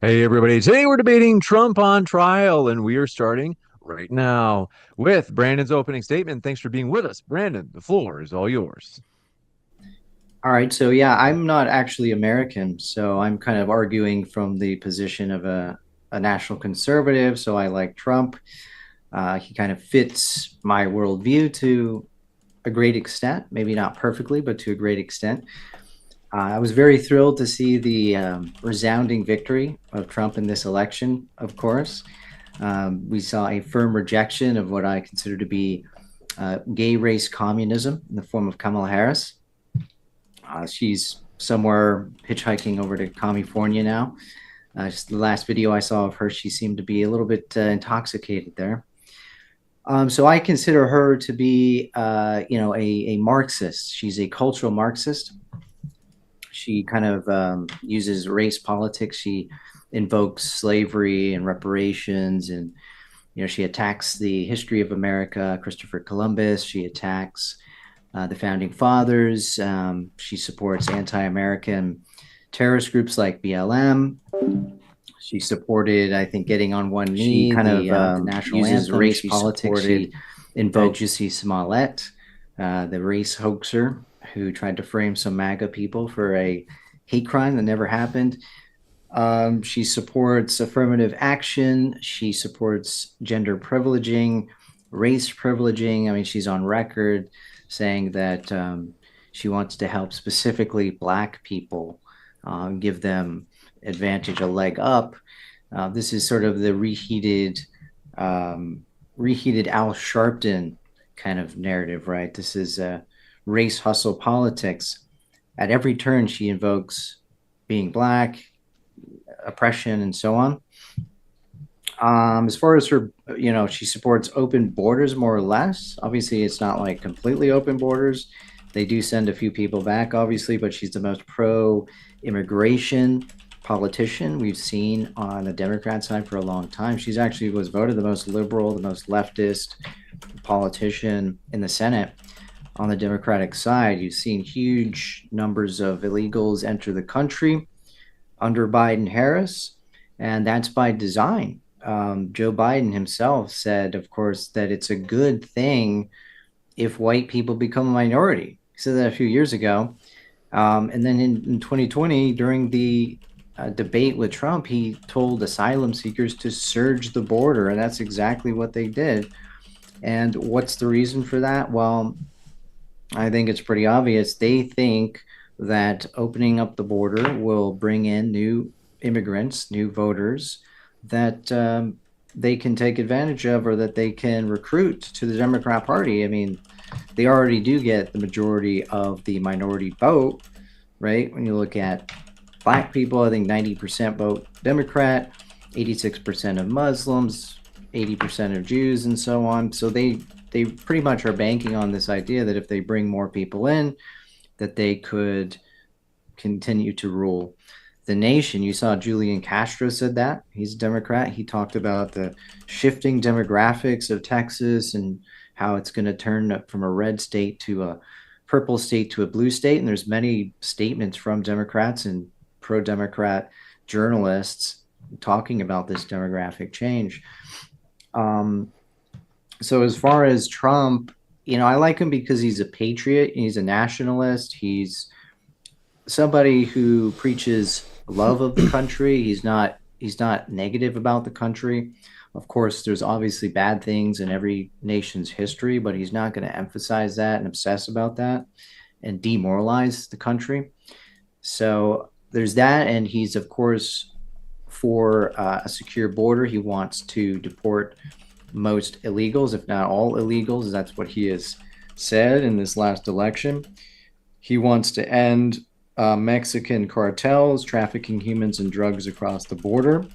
Hey, everybody. Today we're debating Trump on trial, and we are starting right now with Brandon's opening statement. Thanks for being with us. Brandon, the floor is all yours. All right, so yeah, I'm not actually American, so I'm kind of arguing from the position of a national conservative. So I like Trump. He kind of fits my worldview to a great extent, maybe not perfectly, but to a great extent. I was very thrilled to see the resounding victory of Trump in this election, of course. We saw a firm rejection of what I consider to be gay race communism in the form of Kamala Harris. She's somewhere hitchhiking over to California now. Just the last video I saw of her, she seemed to be a little bit intoxicated there. So I consider her to be, a Marxist. She's a cultural Marxist. She kind of uses race politics. She invokes slavery and reparations, and she attacks the history of America, Christopher Columbus. She attacks the founding fathers. She supports anti-American terrorist groups like BLM. She supported, I think, getting on one knee. She kind of national uses anthem. Race she politics. She invoked Jussie Smollett, the race hoaxer who tried to frame some MAGA people for a hate crime that never happened. She supports affirmative action. She supports gender privileging, race privileging. I mean, she's on record saying that she wants to help specifically Black people, give them advantage, a leg up. This is sort of the reheated Al Sharpton kind of narrative, right? This is race hustle politics. At every turn, she invokes being Black, oppression, and so on. As far as her, she supports open borders more or less. Obviously, it's not like completely open borders. They do send a few people back, obviously, but she's the most pro-immigration politician we've seen on the Democrat side for a long time. She's actually was voted the most liberal, the most leftist politician in the Senate on the Democratic side. You've seen huge numbers of illegals enter the country under Biden Harris, and that's by design. Joe Biden himself said, of course, that it's a good thing if white people become a minority. He said that a few years ago. And then in 2020, during the debate with Trump, he told asylum seekers to surge the border, and that's exactly what they did. And what's the reason for that? Well, I think it's pretty obvious. They think that opening up the border will bring in new immigrants, new voters that they can take advantage of or that they can recruit to the Democrat Party. I mean, they already do get the majority of the minority vote, right? When you look at Black people, I think 90% vote Democrat, 86% of Muslims, 80% of Jews, and so on. So they pretty much are banking on this idea that if they bring more people in, that they could continue to rule the nation. You saw Julian Castro said that. He's a Democrat. He talked about the shifting demographics of Texas and how it's going to turn from a red state to a purple state to a blue state. And there's many statements from Democrats and pro-Democrat journalists talking about this demographic change. Um, so as far as Trump, I like him because he's a patriot. He's a nationalist. He's somebody who preaches love of the country. He's not negative about the country. Of course, there's obviously bad things in every nation's history, but he's not going to emphasize that and obsess about that and demoralize the country. So there's that, and he's of course for a secure border. He wants to deport most illegals, if not all illegals. That's what he has said in this last election. He wants to end Mexican cartels trafficking humans and drugs across the border,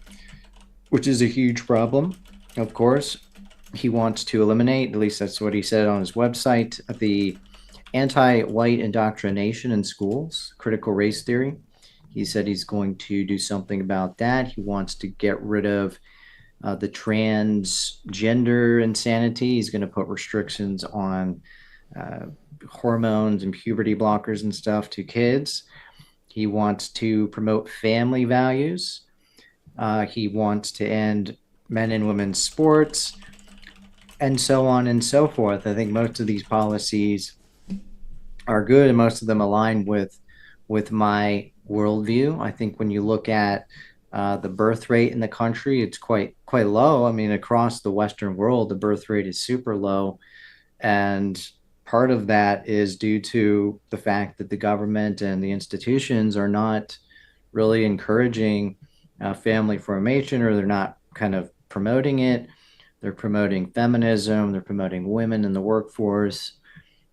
which is a huge problem, of course. He wants to eliminate, at least that's what he said on his website, the anti white indoctrination in schools, critical race theory. He said he's going to do something about that. He wants to get rid of the transgender insanity. He's going to put restrictions on uh, hormones and puberty blockers and stuff to kids. He wants to promote family values. He wants to end men and women's sports, and so on and so forth. I think most of these policies are good, and most of them align with my worldview. I think when you look at the birth rate in the country, it's quite low. I mean, across the Western world, the birth rate is super low, and part of that is due to the fact that the government and the institutions are not really encouraging family formation, or they're not kind of promoting it. They're promoting feminism. They're promoting women in the workforce.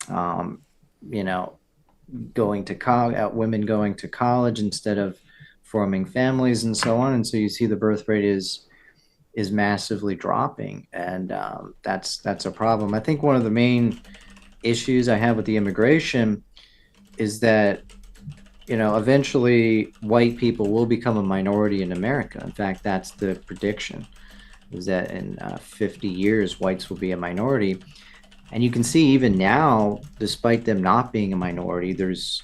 Um, you know, going to college, women going to college instead of forming families, and so on. And so you see the birth rate is massively dropping, and that's a problem. I think one of the main issues I have with the immigration is that eventually white people will become a minority in America. In fact, that's the prediction, is that in 50 years, whites will be a minority. And you can see even now, despite them not being a minority, there's,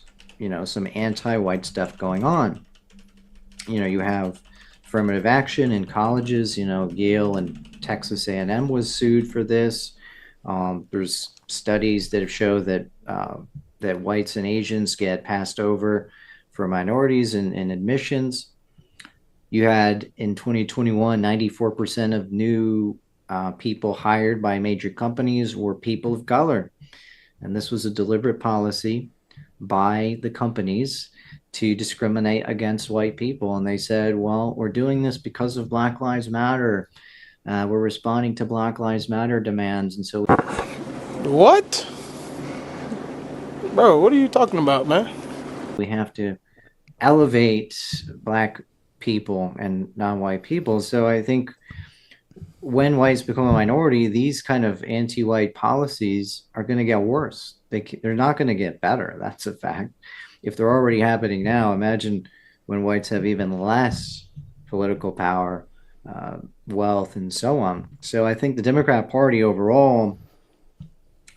some anti-white stuff going on. You have affirmative action in colleges, Yale and Texas A&M was sued for this. There's studies that have shown that whites and Asians get passed over for minorities in admissions. You had in 2021, 94% of new people hired by major companies were people of color. And this was a deliberate policy by the companies to discriminate against white people. And they said, well, we're doing this because of Black Lives Matter. We're responding to Black Lives Matter demands. And so What? Bro, what are you talking about, man? we have to elevate Black people and non-white people. So I think when whites become a minority, these kind of anti-white policies are going to get worse. They're not going to get better. That's a fact. If they're already happening now, imagine when whites have even less political power, wealth, and so on. So I think the Democrat Party overall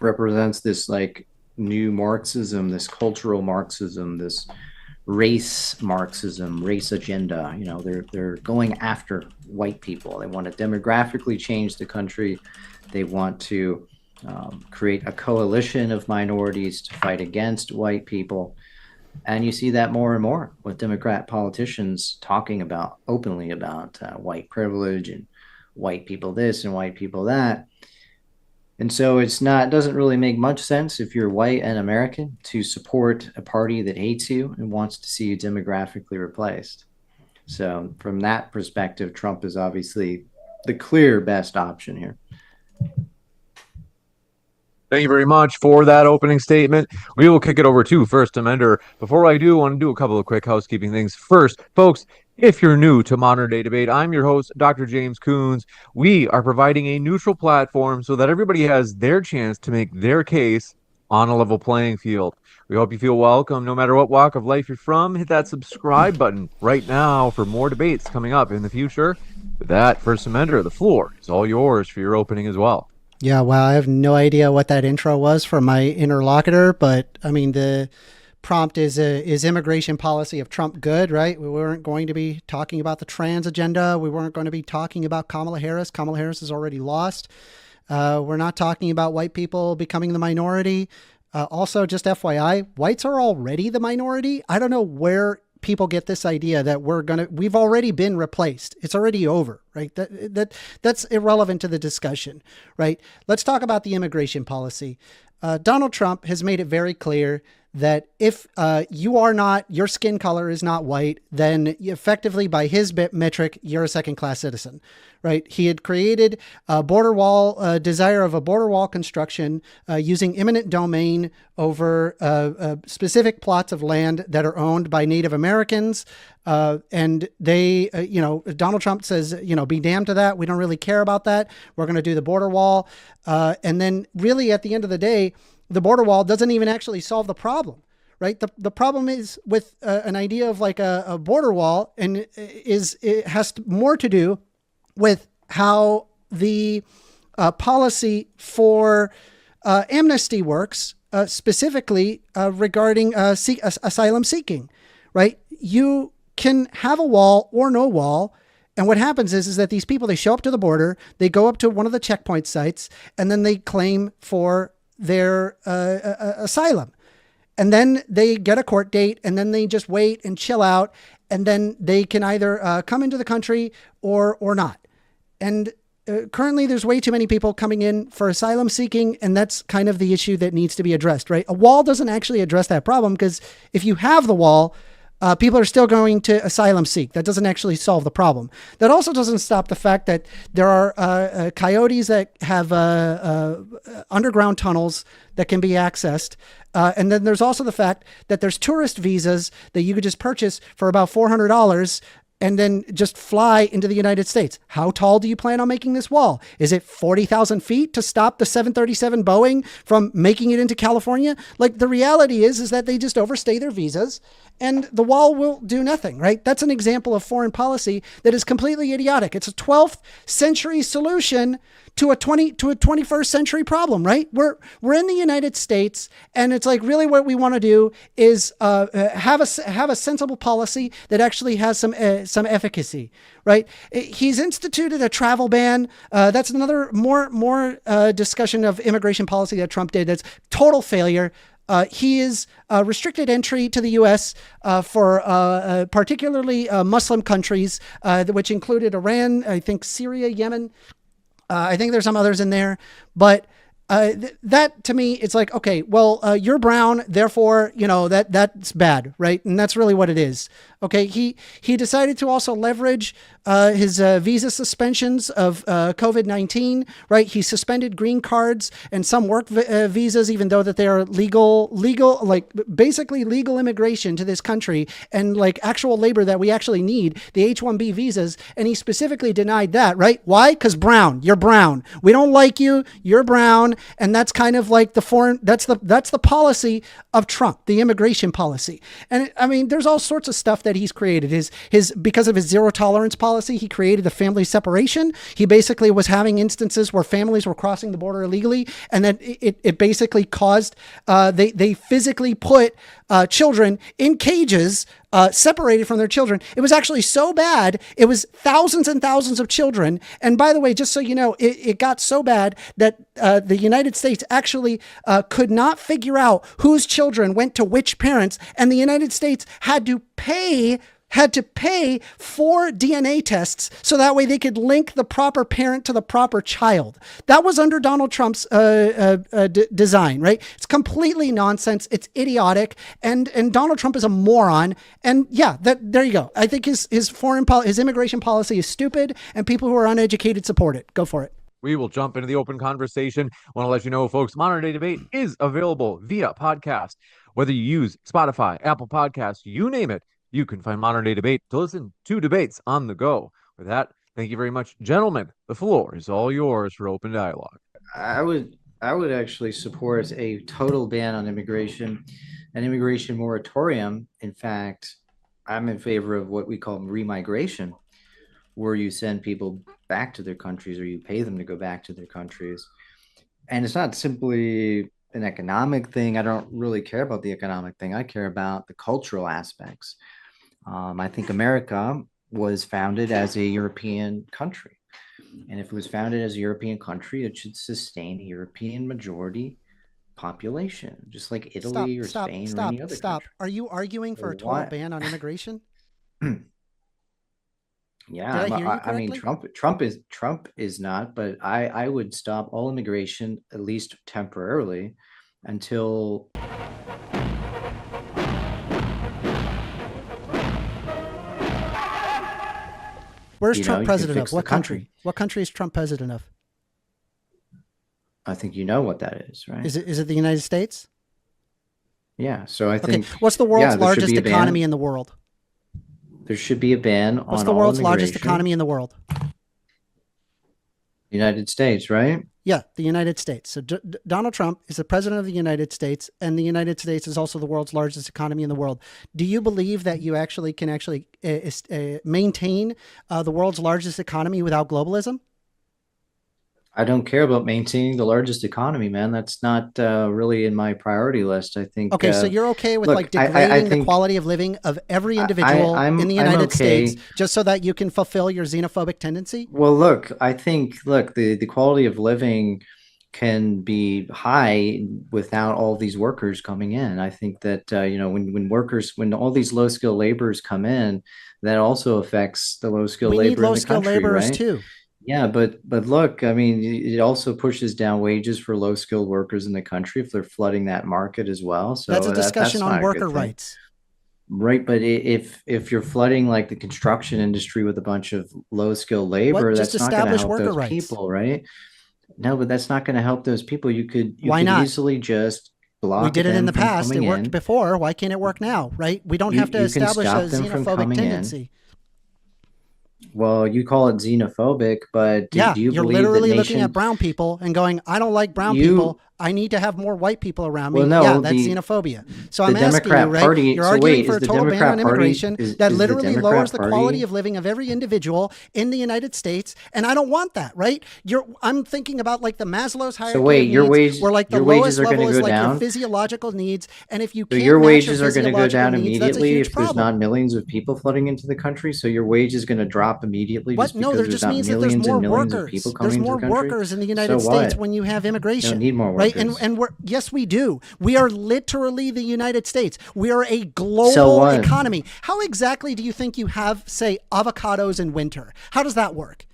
represents this like new Marxism, this cultural Marxism, this race Marxism, race agenda. They're going after white people. They want to demographically change the country. They want to create a coalition of minorities to fight against white people. And you see that more and more with Democrat politicians talking openly about white privilege and white people this and white people that. And so it doesn't really make much sense if you're white and American to support a party that hates you and wants to see you demographically replaced. So from that perspective, Trump is obviously the clear best option here. Thank you very much for that opening statement. We will kick it over to First Amender. Before I do, I want to do a couple of quick housekeeping things. First, folks, if you're new to Modern Day Debate, I'm your host, Dr. James Coons. We are providing a neutral platform so that everybody has their chance to make their case on a level playing field. We hope you feel welcome no matter what walk of life you're from. Hit that subscribe button right now for more debates coming up in the future. With that, First Amender, the floor is all yours for your opening as well. Yeah, well, I have no idea what that intro was from my interlocutor, but I mean, the prompt is immigration policy of Trump good, right? We weren't going to be talking about the trans agenda. We weren't going to be talking about Kamala Harris. Kamala Harris has already lost. We're not talking about white people becoming the minority. Also, just FYI, whites are already the minority. I don't know where people get this idea that we've already been replaced. It's already over, right? That's irrelevant to the discussion, right? Let's talk about the immigration policy. Donald Trump has made it very clear that if your skin color is not white, then effectively by his metric, you're a second-class citizen, right? He had created a border wall, desire of a border wall construction using eminent domain over specific plots of land that are owned by Native Americans. And they, Donald Trump says, be damned to that. We don't really care about that. We're going to do the border wall. And then really at the end of the day, the border wall doesn't even actually solve the problem, right? The problem is with an idea of like a border wall, and it has more to do with how the policy for amnesty works, specifically regarding asylum seeking, right? You can have a wall or no wall, And what happens is that these people, they show up to the border, they go up to one of the checkpoint sites, and then they claim for their asylum. And then they get a court date, and then they just wait and chill out, and then they can either come into the country or not. And currently, there's way too many people coming in for asylum seeking, and that's kind of the issue that needs to be addressed, right? A wall doesn't actually address that problem, because if you have the wall, people are still going to asylum seek. That doesn't actually solve the problem. That also doesn't stop the fact that there are coyotes that have underground tunnels that can be accessed. And then there's also the fact that there's tourist visas that you could just purchase for about $400 and then just fly into the United States. How tall do you plan on making this wall? Is it 40,000 feet to stop the 737 Boeing from making it into California? Like, the reality is that they just overstay their visas and the wall will do nothing, right? That's an example of foreign policy that is completely idiotic. It's a 12th century solution to a 21st century problem, right? We're in the United States, and it's like, really what we want to do is have a sensible policy that actually has some efficacy, right? He's instituted a travel ban. That's another more discussion of immigration policy that Trump did. That's total failure. He is restricted entry to the U.S. For particularly Muslim countries, which included Iran, I think Syria, Yemen. I think there's some others in there, but that to me, it's like, okay, well, you're brown, therefore, that's bad, right? And that's really what it is. Okay, he decided to also leverage his visa suspensions of COVID-19, right? He suspended green cards and some work visas, even though that they are legal, like basically legal immigration to this country and like actual labor that we actually need, the H-1B visas. And he specifically denied that, right? Why? Because you're brown. We don't like you. You're brown. And that's kind of like that's the policy of Trump, the immigration policy. And I mean, there's all sorts of stuff that he's created. Because of his zero tolerance policy, he created the family separation. He basically was having instances where families were crossing the border illegally, and that it basically caused they physically put children in cages, separated from their children. It was actually so bad. It was thousands and thousands of children. And by the way, just so you know, it got so bad that the United States actually could not figure out whose children went to which parents. And the United States had to pay for DNA tests so that way they could link the proper parent to the proper child. That was under Donald Trump's design, right? It's completely nonsense. It's idiotic. And Donald Trump is a moron. And yeah, there you go. I think his immigration policy is stupid, and people who are uneducated support it. Go for it. We will jump into the open conversation. Want to let you know, folks, Modern Day Debate is available via podcast. Whether you use Spotify, Apple Podcasts, you name it, you can find Modern Day Debate to listen to debates on the go. With that, thank you very much, gentlemen. The floor is all yours for open dialogue. I would actually support a total ban on immigration, an immigration moratorium. In fact, I'm in favor of what we call remigration, where you send people back to their countries or you pay them to go back to their countries. And it's not simply an economic thing. I don't really care about the economic thing. I care about the cultural aspects. I think America was founded as a European country. And if it was founded as a European country, it should sustain a European majority population, just like Italy or Spain or any other country. Are you arguing for a total ban on immigration? Yeah, I mean, Trump is not, but I would stop all immigration, at least temporarily, until Where's Trump president of? What country? What country is Trump president of? I think you know what that is, right? Is it the United States? Yeah. So I think. What's the world's largest economy in the world? There should be a ban on. What's the world's largest economy in the world? United States, right? Yeah, the United States. So Donald Trump is the president of the United States, and the United States is also the world's largest economy in the world. Do you believe that you can maintain the world's largest economy without globalism? I don't care about maintaining the largest economy, man. That's not really in my priority list. I think. Okay, so you're okay with like Look, I degrading the think quality of living of every individual in the I'm United States okay. just so that you can fulfill your xenophobic tendency? Well, look, I think the quality of living can be high without all these workers coming in. I think that when all these low skill laborers come in, that also affects the low skill We need labor in low the skilled country, laborers right? too. Yeah, but look, I mean, it also pushes down wages for low skilled workers in the country if they're flooding that market as well. That's a So discussion that's on not a worker good thing. rights. Right, but if you're flooding like the construction industry with a bunch of low skilled What? labor, Just that's not going to establish help worker those rights. people, right? No, but that's not going to help those people. You Why could not? easily just We block did it in them the from past. It coming worked in. before. Why can't it work now? Right? We don't have to You can establish a stop them from xenophobic coming in. tendency. Well, you call it xenophobic, but Yeah, do you you're believe that literally looking at nation brown people and going, I don't like brown you people. I need to have more white people around well me. Yeah, no, that's xenophobia. So the I'm asking you, Democrat right? Party, You're so arguing wait, for is a the total ban on Democrat Party immigration that is the literally lowers Democrat the quality Party of living of every individual in the United States. And I don't want that, right? I'm thinking about like the Maslow's so hierarchy of wait, needs, where like the your wages lowest are going level to is go like your down? physiological needs. And if you So can't your match your wages are going to go physiological down needs, that's a immediately huge if there's problem. not millions of people flooding into the country. So your wage is going to drop immediately What? just No, because there there's just not means that there's millions more and millions of people workers. There's coming into more the country. workers in the So United States what? when you have You don't immigration, need more right? And workers. yes, we do. We are literally the United States. We are a So global what? economy. How exactly do you think you have, say, avocados in winter? How does that work?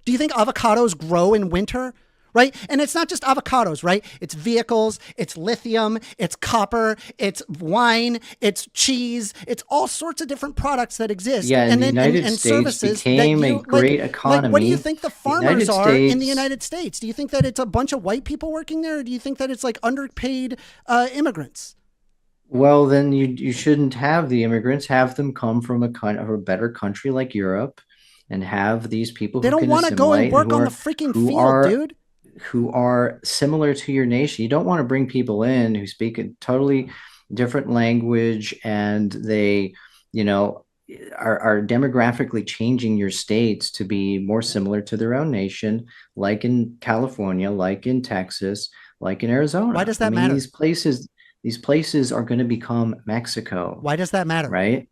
Do you think avocados grow in winter? Right? And it's not just avocados, right? It's vehicles, it's lithium, it's copper, it's wine, it's cheese, it's all sorts of different products that exist Yeah, and and the then United and States services that became a you like great what do you economy. think the The farmers United are in the States, United States? Do you think that it's a bunch of white people working there, or do you think that it's like underpaid immigrants? well, then you shouldn't have the immigrants. Have them come from a kind of a better country like Europe, and have these people They who don't can want to go and assimilate and work on the freaking who field, are dude. who are similar to your nation. You don't want to bring people in who speak a totally different language and they, you know, are demographically changing your states to be more similar to their own nation, like in California, like in Texas, like in Why Arizona. does I that mean, matter? these places are going to become Mexico, Why does that matter? right?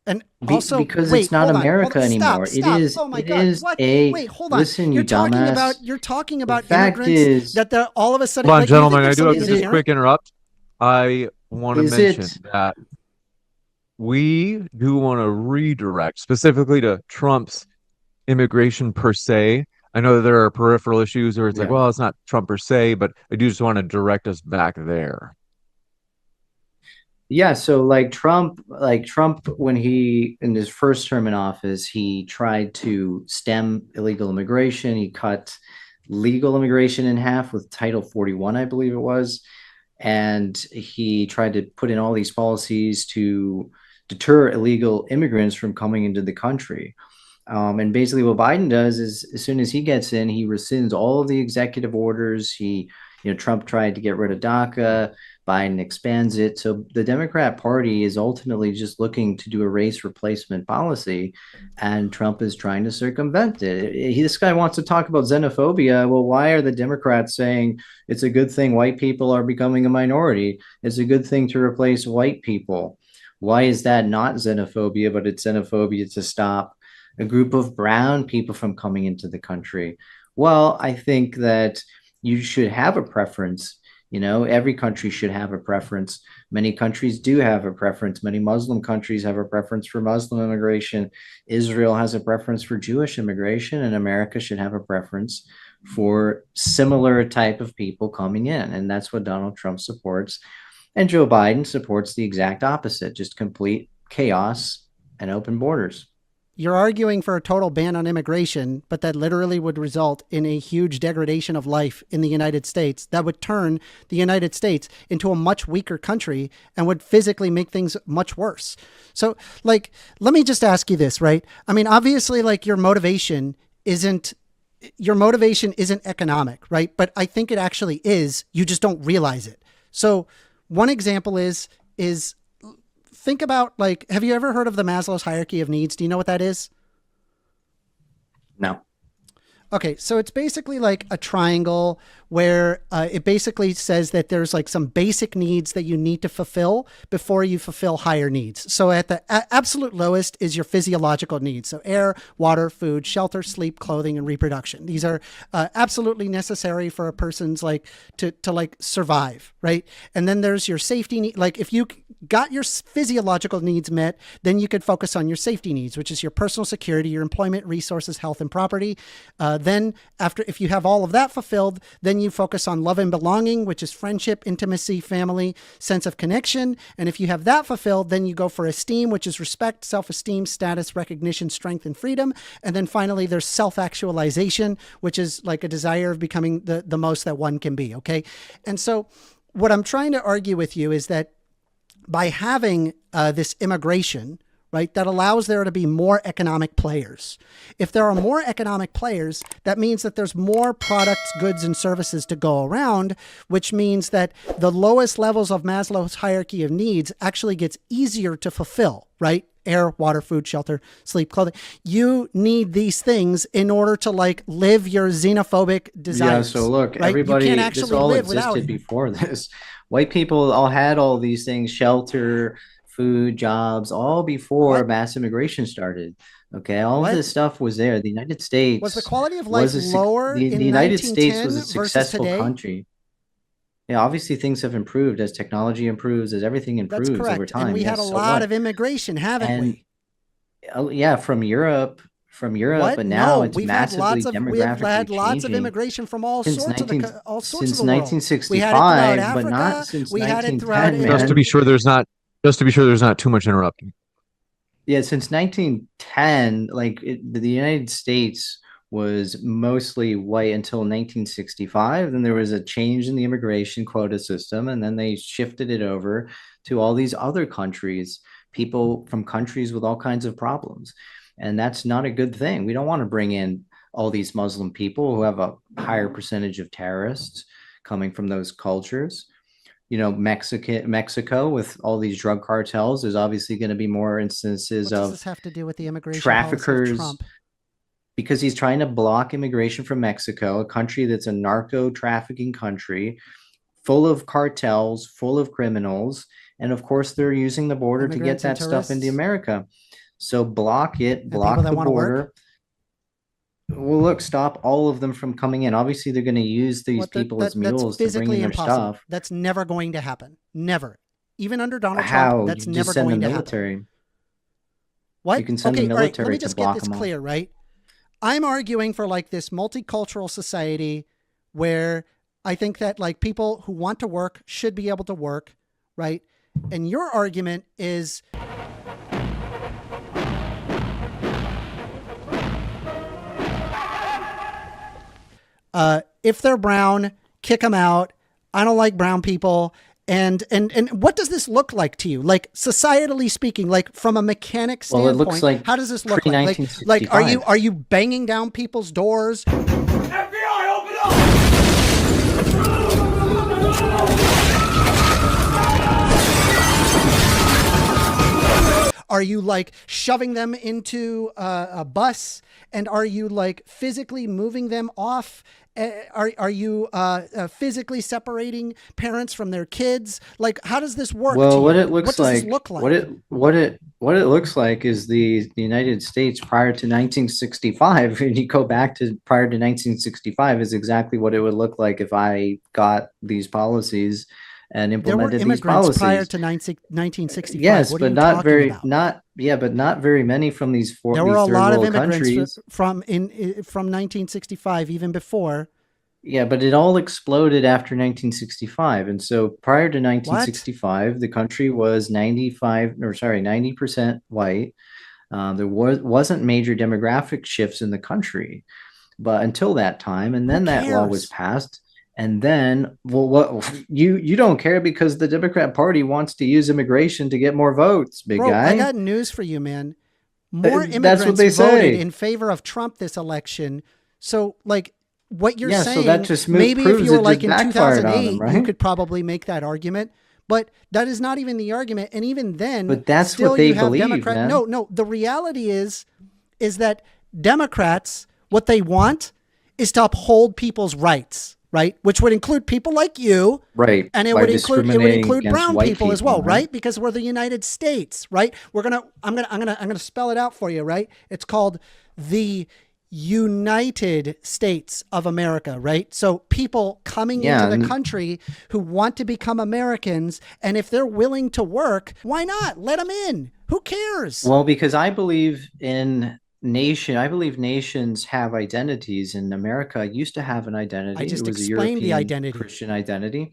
And also, Because wait, it's not hold America on, anymore. stop, stop. Oh my It God, is what? a Wait, hold on. listen, you dumbass. You're talking The about fact immigrants is, that they're all of a Hold sudden, on, like, do you think gentlemen. I there's do have something to is just it quick inherent? interrupt. I want to is mention it that we do want to redirect specifically to Trump's immigration per se. I know that there are peripheral issues where it's like, yeah. well, it's not Trump per se, but I do just want to direct us back there. Yeah, so like Trump, when he in his first term in office, he tried to stem illegal immigration. He cut legal immigration in half with Title 41, I believe it was. And he tried to put in all these policies to deter illegal immigrants from coming into the country. And basically, what Biden does is, as soon as he gets in, he rescinds all of the executive orders. Trump tried to get rid of DACA. Biden expands it. So the Democrat Party is ultimately just looking to do a race replacement policy, and Trump is trying to circumvent it. This guy wants to talk about xenophobia. Well, why are the Democrats saying it's a good thing white people are becoming a minority? It's a good thing to replace white people. Why is that not xenophobia, but it's xenophobia to stop a group of brown people from coming into the country? Well, I think that you should have a preference. Every country should have a preference. Many countries do have a preference. Many Muslim countries have a preference for Muslim immigration. Israel has a preference for Jewish immigration, and America should have a preference for similar type of people coming in. And that's what Donald Trump supports. And Joe Biden supports the exact opposite, just complete chaos and open borders. You're arguing for a total ban on immigration, but that literally would result in a huge degradation of life in the United States that would turn the United States into a much weaker country and would physically make things much worse. So, like, let me just ask you this, right? I mean, obviously, like, your motivation isn't economic, right? But I think it actually is. You just don't realize it. So one example is think about, like, have you ever heard of the Maslow's hierarchy of needs? Do you know what that is? No. Okay, so it's basically like a triangle where it basically says that there's like some basic needs that you need to fulfill before you fulfill higher needs. So at the absolute lowest is your physiological needs. So air, water, food, shelter, sleep, clothing, and reproduction. These are absolutely necessary for a person's like to like survive, right? And then there's your safety need. Like if you got your physiological needs met, then you could focus on your safety needs, which is your personal security, your employment, resources, health, and property. Then after, if you have all of that fulfilled, then you focus on love and belonging, which is friendship, intimacy, family, sense of connection. And if you have that fulfilled, then you go for esteem, which is respect, self-esteem, status, recognition, strength, and freedom. And then finally, there's self-actualization, which is like a desire of becoming the most that one can be. Okay. And so what I'm trying to argue with you is that by having this immigration, right, that allows there to be more economic players. If there are more economic players, that means that there's more products, goods, and services to go around, which means that the lowest levels of Maslow's hierarchy of needs actually gets easier to fulfill, right? Air, water, food, shelter, sleep, clothing. You need these things in order to like live your xenophobic desires. Yeah, so look, right? everybody, you can't this actually all live without existed it. before this. White people all had all these things, shelter, food, jobs, all before What? mass immigration started. Okay, all What? of this stuff was there. The United States Was the quality of life was lower the in United States 1910 was a versus successful today? country. Yeah, obviously things have improved as technology improves, as everything That's improves over correct. time. And we had a Yes, so lot what? of immigration, haven't And we? oh yeah, from Europe, What? but now No, it's we've had massively we have demographically had lots of changing immigration from all since sorts of 19 all sorts of since the world. We had it 1965, throughout but Africa. not since We had it throughout 1910, Just to man. be sure there's not too much interrupting. Yeah, since 1910, like the United States was mostly white until 1965. Then there was a change in the immigration quota system, and then they shifted it over to all these other countries, people from countries with all kinds of problems. And that's not a good thing. We don't want to bring in all these Muslim people who have a higher percentage of terrorists coming from those cultures. You know, Mexico with all these drug cartels, there's obviously going to be more instances What does of this have to do with the immigration policy of traffickers, Trump? because he's trying to block immigration from Mexico, a country that's a narco trafficking country, full of cartels, full of criminals. And of course, they're using the border to get Immigrants and that stuff into tourists America. So block it, and people block that the want to work. border. Well, look, stop all of them from coming in. Obviously, they're going to use these people as That's mules to bring physically in their impossible. stuff. That's never going to happen. Never. Even under Donald How? Trump, that's You never just send the going to happen. military. What? You can send the Okay, all right. Let military me to just get block this them off. clear, right? I'm arguing for like this multicultural society where I think that like people who want to work should be able to work, right? And your argument is if they're brown, kick them out. I don't like brown people. And what does this look like to you? Like societally speaking, like from a mechanic Well, standpoint, it looks like how does this look like? Like are you banging down people's doors? FBI, open up! Are you like shoving them into a bus? And are you like physically moving them off? Are you physically separating parents from their kids? Like, how does this work? Well, to what you? it looks what does like, this look like? what it looks like is the United States prior to 1965. And you go back to prior to 1965 is exactly what it would look like if I got these policies and There were implemented these immigrants policies. prior to 1965. Yes, what are but you not talking very, about? but not very many from these There were a third lot of world immigrants countries. from 1965, even before. Yeah, but it all exploded after 1965. And so prior to 1965, the country was 90% white. There wasn't major demographic shifts in the country, but until that time, and then that law was passed. And then, well, what you don't care because the Democrat Party wants to use immigration to get more votes, big Bro, guy. I got news for you, man. More That's what immigrants they voted say. in favor of Trump this election. So, like, what you're Yeah, so saying, that just maybe if proves you were it like just in backfired on 2008, them, you right? could probably make that argument. But that is not even the argument. And even then, But that's still what they you have believe, Democrat. man. No. The reality is that Democrats, what they want is to uphold people's rights, right? Which would include people like you, Right. and it By would include discriminating brown against white people as well, people, right? Because we're the United States, right? I'm gonna spell it out for you, right? It's called the United States of America, right? So people coming into the country who want to become Americans, and if they're willing to work, why not? Let them in. Who cares? Well, because I believe nations have identities, and America used to have an identity. I just It was a explained the European identity. Christian identity.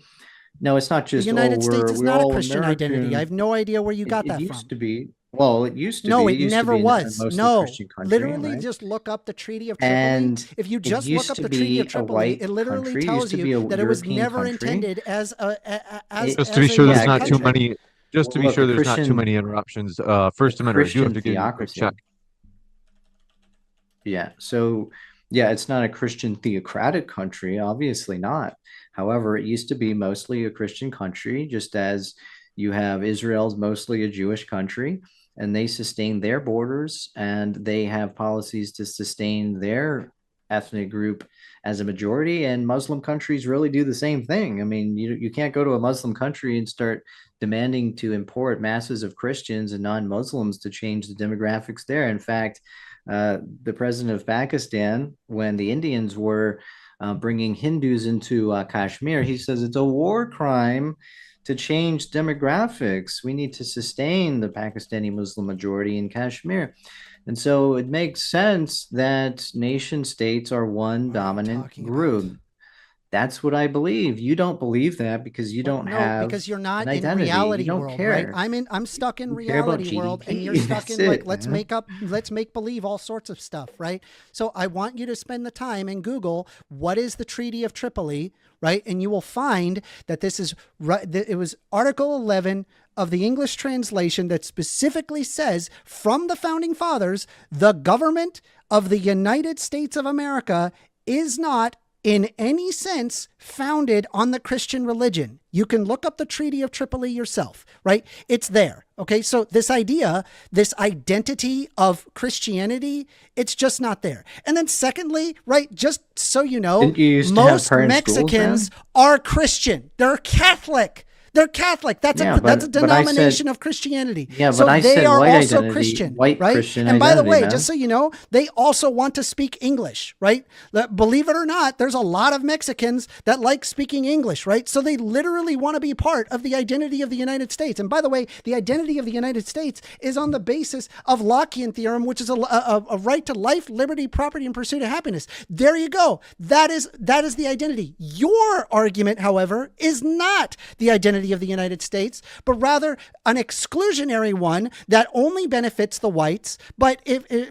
No, it's not The just, United States is we're not a all Christian American. identity. I have no idea where you got It that used from. to be. Well, it used to No, be. it It used never to be was. a mostly No, Christian country, literally right? just look up the Treaty of Tripoli. And If you it just look used up to the Treaty of be a Tripoli, white it literally country. It used tells to be you a that it was European never country. intended as Just to be sure yeah, there's not too country. many. Just to be Look, sure a there's not too Christian, many interruptions. First a Amendment, I do have Christian to give you a quick theocracy. check. Yeah. So, yeah, it's not a Christian theocratic country, obviously not. However, it used to be mostly a Christian country, just as you have Israel's mostly a Jewish country, and they sustain their borders and they have policies to sustain their ethnic group as a majority. And Muslim countries really do the same thing. I mean, you can't go to a Muslim country and start demanding to import masses of Christians and non-Muslims to change the demographics there. In fact, the president of Pakistan, when the Indians were bringing Hindus into Kashmir, he says it's a war crime to change demographics. We need to sustain the Pakistani Muslim majority in Kashmir. And so it makes sense that nation states are one dominant group. That's what I believe. You don't believe that because you don't have because you're not an in identity. reality You don't world, care. right? I'm stuck in You care about reality world, and you're GDP. stuck That's in like it, let's man. make believe all sorts of stuff, right? So I want you to spend the time and Google what is the Treaty of Tripoli, right? And you will find that this is right. It was Article 11 of the English translation that specifically says from the founding fathers, the government of the United States of America is not in any sense founded on the Christian religion. You can look up the Treaty of Tripoli yourself, right? It's there. Okay. So this idea, this identity of Christianity, it's just not there. And then secondly, right, just so you know, Didn't you used to have most parent schools, Mexicans man? are Christian. They're Catholic. They're Catholic. That's Yeah, that's a but I denomination said- of Christianity. Yeah, so but I they said are white also identity, Christian, white right? Christian And by the identity, way, man. just so you know, they also want to speak English, right? Believe it or not, there's a lot of Mexicans that like speaking English, right? So they literally want to be part of the identity of the United States. And by the way, the identity of the United States is on the basis of Lockean theorem, which is a right to life, liberty, property, and pursuit of happiness. There you go. That is the identity. Your argument, however, is not the identity of the United States, but rather an exclusionary one that only benefits the whites, but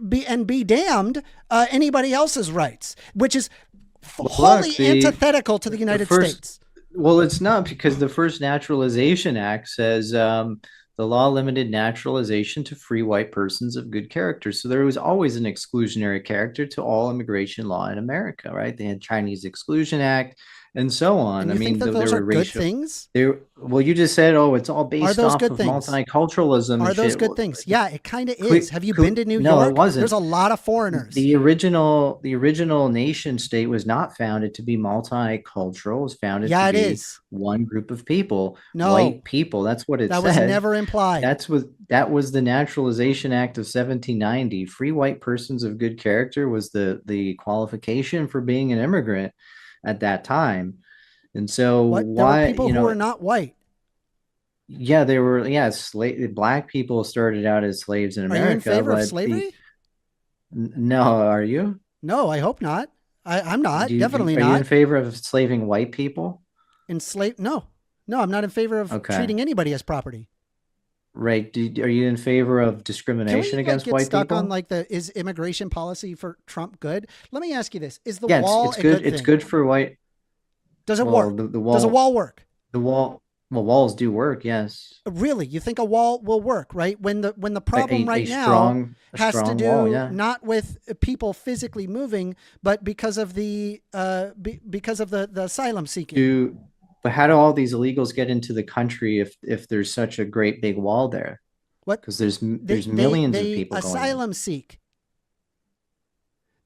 be damned anybody else's rights, which is wholly antithetical to the United States. Well, it's not, because the first Naturalization Act says the law limited naturalization to free white persons of good character. So there was always an exclusionary character to all immigration law in America, right? They had Chinese Exclusion Act and so on. And you think that those are good things? Well, you just said, it's all based off of multiculturalism. Are those good things? Yeah, it kind of is. Have you been to New York? No, it wasn't. There's a lot of foreigners. The original nation state was not founded to be multicultural. It was founded to be one group of people, white people. That's what it said. That was never implied. That was the Naturalization Act of 1790. Free white persons of good character was the qualification for being an immigrant at that time. And so there were people who were not white. Yeah, they were. Yeah, black people started out as slaves in America. Are you in favor of slavery? No, are you? No, I hope not. I'm not. Definitely not. Are you in favor of enslaving white people? No, I'm not in favor of treating anybody as property. Right. Are you in favor of discrimination against white people? Stuck on is immigration policy for Trump good? Let me ask you this: is the wall it's good? It's good for white. Does it work? The wall, does a wall work? Walls do work. Yes. Really, you think a wall will work? Right? When the problem now has to do wall, not with people physically moving, but because of the asylum seeking. But how do all these illegals get into the country if there's such a great big wall there? What? Because there's millions of people asylum going seek.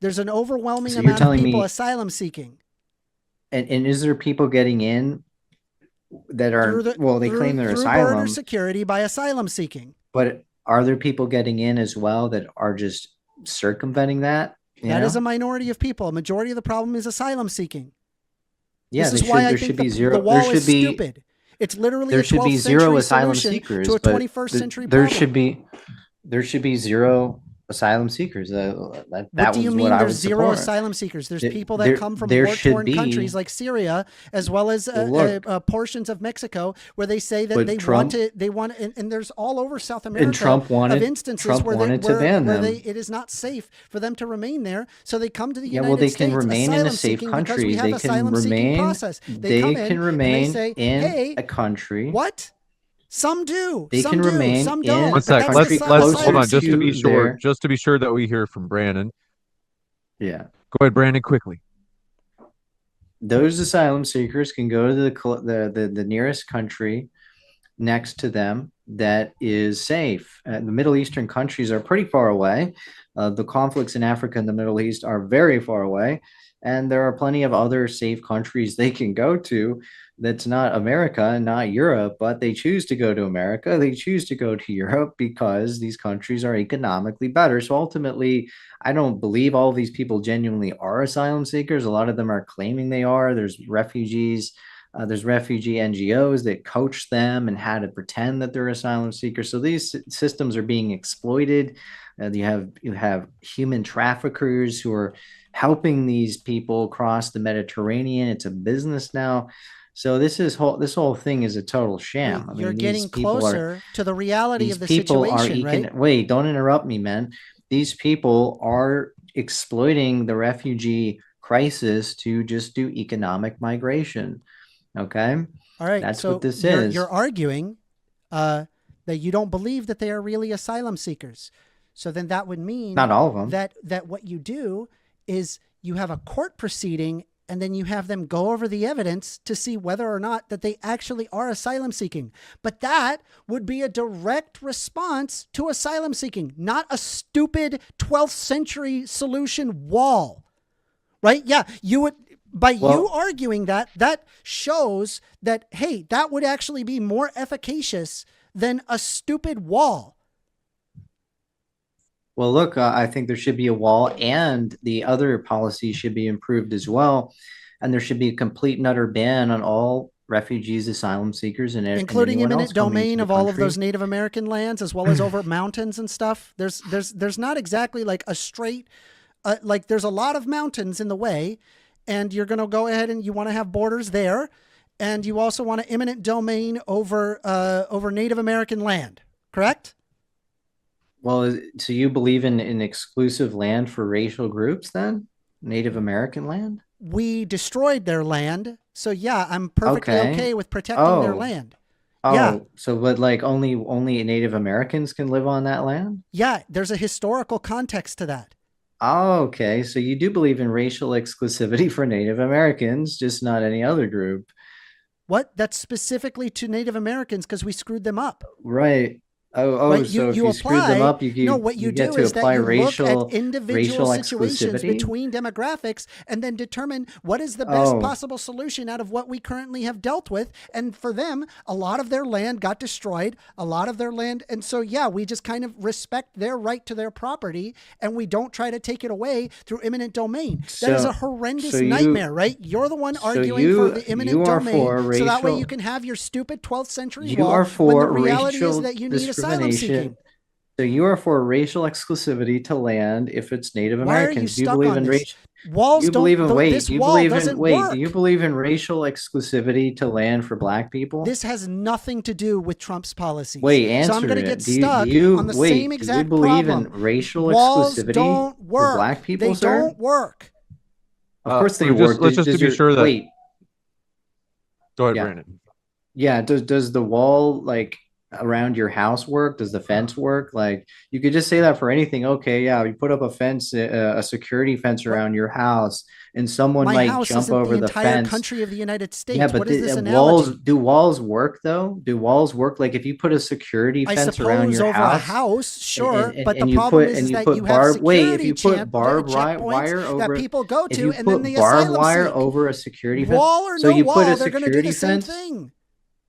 There's an overwhelming So you're amount of telling people me- asylum seeking. And is there people getting in that are, they claim they're through asylum, border security by asylum seeking. but are there people getting in as well that are just circumventing that? That is a minority of people. A majority of the problem is asylum seeking. Yeah, this is why I think the wall is stupid. It's literally there a should 12th be zero century asylum solution seekers to a but 21st century there problem. there should be zero asylum seekers. That What do you was mean what I there's would zero support. asylum seekers? There's There- people that there- come from there should war-torn be. countries like Syria, as well as Well, look. portions of Mexico, where they say that But they Trump- want, and there's all over South America Trump wanted- of instances Trump where, wanted to ban them. it is not safe for them to remain there, so they come to the Yeah, United well, they States can remain in a asylum safe seeking because we country. have They can asylum seeking remain. process. They come in can and remain they say, in hey, a country. what? Some do. They some can do. remain Some in don't. One But sec. that's Let's the hold asylum on. Just to be seeking. sure. there. Just to be sure that we hear from Brandon. Yeah. Go ahead, Brandon, quickly. Those asylum seekers can go to the nearest country next to them that is safe. The Middle Eastern countries are pretty far away. The conflicts in Africa and the Middle East are very far away. And there are plenty of other safe countries they can go to that's not America and not Europe, but they choose to go to America. They choose to go to Europe because these countries are economically better. So ultimately, I don't believe all of these people genuinely are asylum seekers. A lot of them are claiming they are. There's refugees. There's refugee NGOs that coach them and how to pretend that they're asylum seekers. So these systems are being exploited. You have human traffickers who are helping these people cross the Mediterranean. It's a business now. So this whole thing is a total sham. You're these getting people closer to the reality these of the people situation, are right? Wait, don't interrupt me, man. These people are exploiting the refugee crisis to just do economic migration. Okay, All right. that's so what this you're, is. You're arguing that you don't believe that they are really asylum seekers. So then that would mean Not all of them. that what you do is you have a court proceeding and then you have them go over the evidence to see whether or not that they actually are asylum seeking. But that would be a direct response to asylum seeking, not a stupid 12th century solution wall. Right? Yeah, you would you arguing that shows that, hey, that would actually be more efficacious than a stupid wall. Well, look, I think there should be a wall, and the other policies should be improved as well. And there should be a complete and utter ban on all refugees, asylum seekers, and including anyone eminent else coming domain into of the all of country. those Native American lands, as well as over mountains and stuff. There's not exactly like a straight, like there's a lot of mountains in the way, and you're going to go ahead and you want to have borders there, and you also want an eminent domain over Native American land, correct? Well, so you believe in exclusive land for racial groups then? Native American land? We destroyed their land, so yeah, I'm perfectly okay with protecting their Oh. land. Oh, Yeah. so but like only Native Americans can live on that land? Yeah, there's a historical context to that. Oh, okay. So you do believe in racial exclusivity for Native Americans, just not any other group. What? That's specifically to Native Americans because we screwed them up. Right. Oh, Right, so if you screwed them up, you get to apply racial look at individual situations exclusivity? between demographics and then determine what is the best Oh. possible solution out of what we currently have dealt with. And for them, a lot of their land got destroyed, a lot of their land. And so, yeah, we just kind of respect their right to their property and we don't try to take it away through eminent domain. That is So- a horrendous so you- nightmare, right? You're the one so arguing you- for the eminent you are domain. for So that way racial- you can have your stupid 12th century You wall are when for the reality is racial that you need asylum seeking. discrimination. So you are for racial exclusivity to land if it's Native Why are you Americans. Do you stuck believe on in this? racial? Walls You don't. believe in wait? This Do you wall believe doesn't in wait? work. Do you believe in racial exclusivity to land for Black people? This has nothing to do with Trump's policies. Wait, answer So I'm going to it. get Do you- stuck do you- on the wait, same do you exact believe problem. in racial Walls exclusivity don't work. for Black people, They sir? don't work. Of course they let's work. let's just to be sure that. Wait, Go ahead, Yeah. Brandon. yeah. Does the wall like around your house work? Does the fence work? Like, you could just say that for anything. Okay, yeah, you put up a fence, a security fence around your house, and someone My might house jump isn't over the the entire fence. country of the United States. Yeah, but What is this walls, analogy? do walls work though? Do walls work? Like, if you put a security I fence around suppose your over a house, house, sure, but the and you problem put is and you that put you have if security you put barbed checkpoints wire that over, people go if to, you and then put the barbed asylum wire seek. over a security fence, Wall or so no you put a wall, they're going to do security the same fence. thing.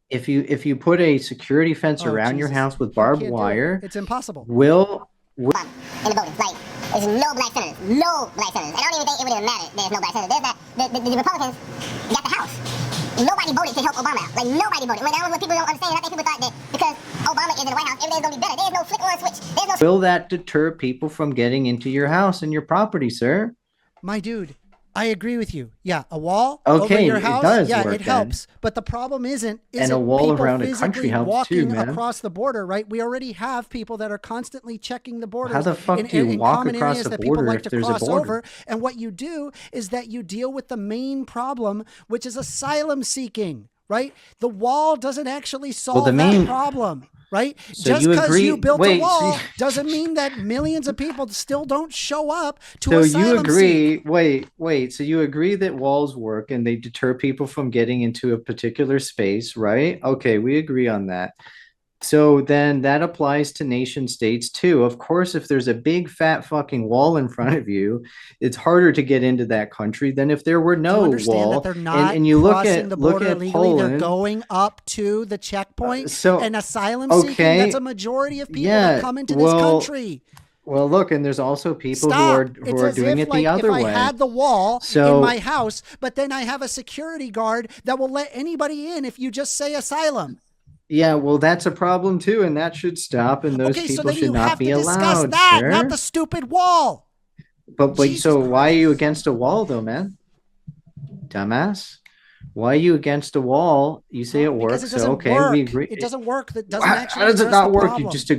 If you put a security fence Oh, around your Jesus. house with You barbed can't do it. wire, It's impossible. will In the voting. Like, there's no black senators. No black senators. And I don't even think it would even matter there's no black senators. There's that, the Republicans got the House. Nobody voted to help Obama out. Like, nobody voted. Like, that was what people don't understand. I think people thought that because Obama is in the White House, everything's going to be better. There's no flick or a switch. There's no... will that deter people from getting into your house and your property, sir? My dude, I agree with you. Yeah, a wall over Okay, your it house, does yeah, work it helps. But the problem isn't And a wall people around a physically country helps too, walking man. across the border, right? We already have people that are constantly checking the borders. How the fuck do you in walk common across areas a that people border like if to there's a cross border? over. And what you do is that you deal with the main problem, which is asylum seeking, right? The wall doesn't actually solve that problem. Right? So Just you because agree- you built wait, a wall so you- doesn't mean that millions of people still don't show up to So asylum you agree, seek. wait, so you agree that walls work and they deter people from getting into a particular space, right? Okay, we agree on that. So then that applies to nation states too. Of course, if there's a big fat fucking wall in front of you, it's harder to get into that country than if there were Do you no understand wall. that they're not and you crossing the look border at illegally? They're Poland. going up to the checkpoint So, and asylum okay, seeking. That's a majority of people that come into this country. Well, look, and there's also people Stop. who It's are as doing if, it the like, other if way. I had the wall So- in my house, but then I have a security guard that will let anybody in if you just say asylum. Yeah, well, that's a problem too, and that should stop, and those Okay, so people then should you not have be to discuss allowed, that, sir. not the stupid wall. But Jesus so why are you Christ. against a wall though, man? Dumbass. Why are you against a wall? You say it Because works, it so doesn't okay, work. we agree. It doesn't work. That doesn't How, actually how does it address not the work? problem. You just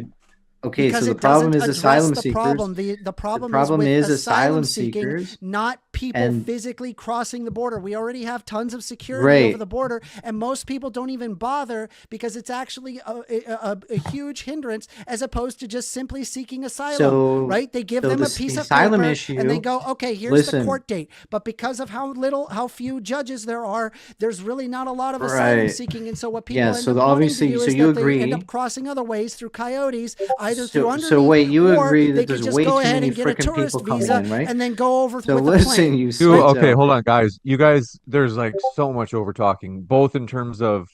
okay. Because So the it problem doesn't is address asylum the seekers. problem. The problem problem is with is asylum seeking, seekers. not people And- physically crossing the border. We already have tons of security Right. over the border, and most people don't even bother because it's actually a huge hindrance as opposed to just simply seeking asylum. So- right? They give so them a this piece of asylum paper issue- and they go, okay, here's the listen. court date. But because of how few judges there are, there's really not a lot of asylum Right. seeking. And so what people Yeah, end so up wanting obviously- to do so is you that they agree- end up crossing other ways through coyotes, either So- through so underneath, wait, you or agree that they could there's just way go too ahead many and get a frickin' tourist people coming visa in, right? and then go over So with the listen, plane. you Dude, okay, schizo. hold on, guys. You guys, there's like so much over talking, both in terms of.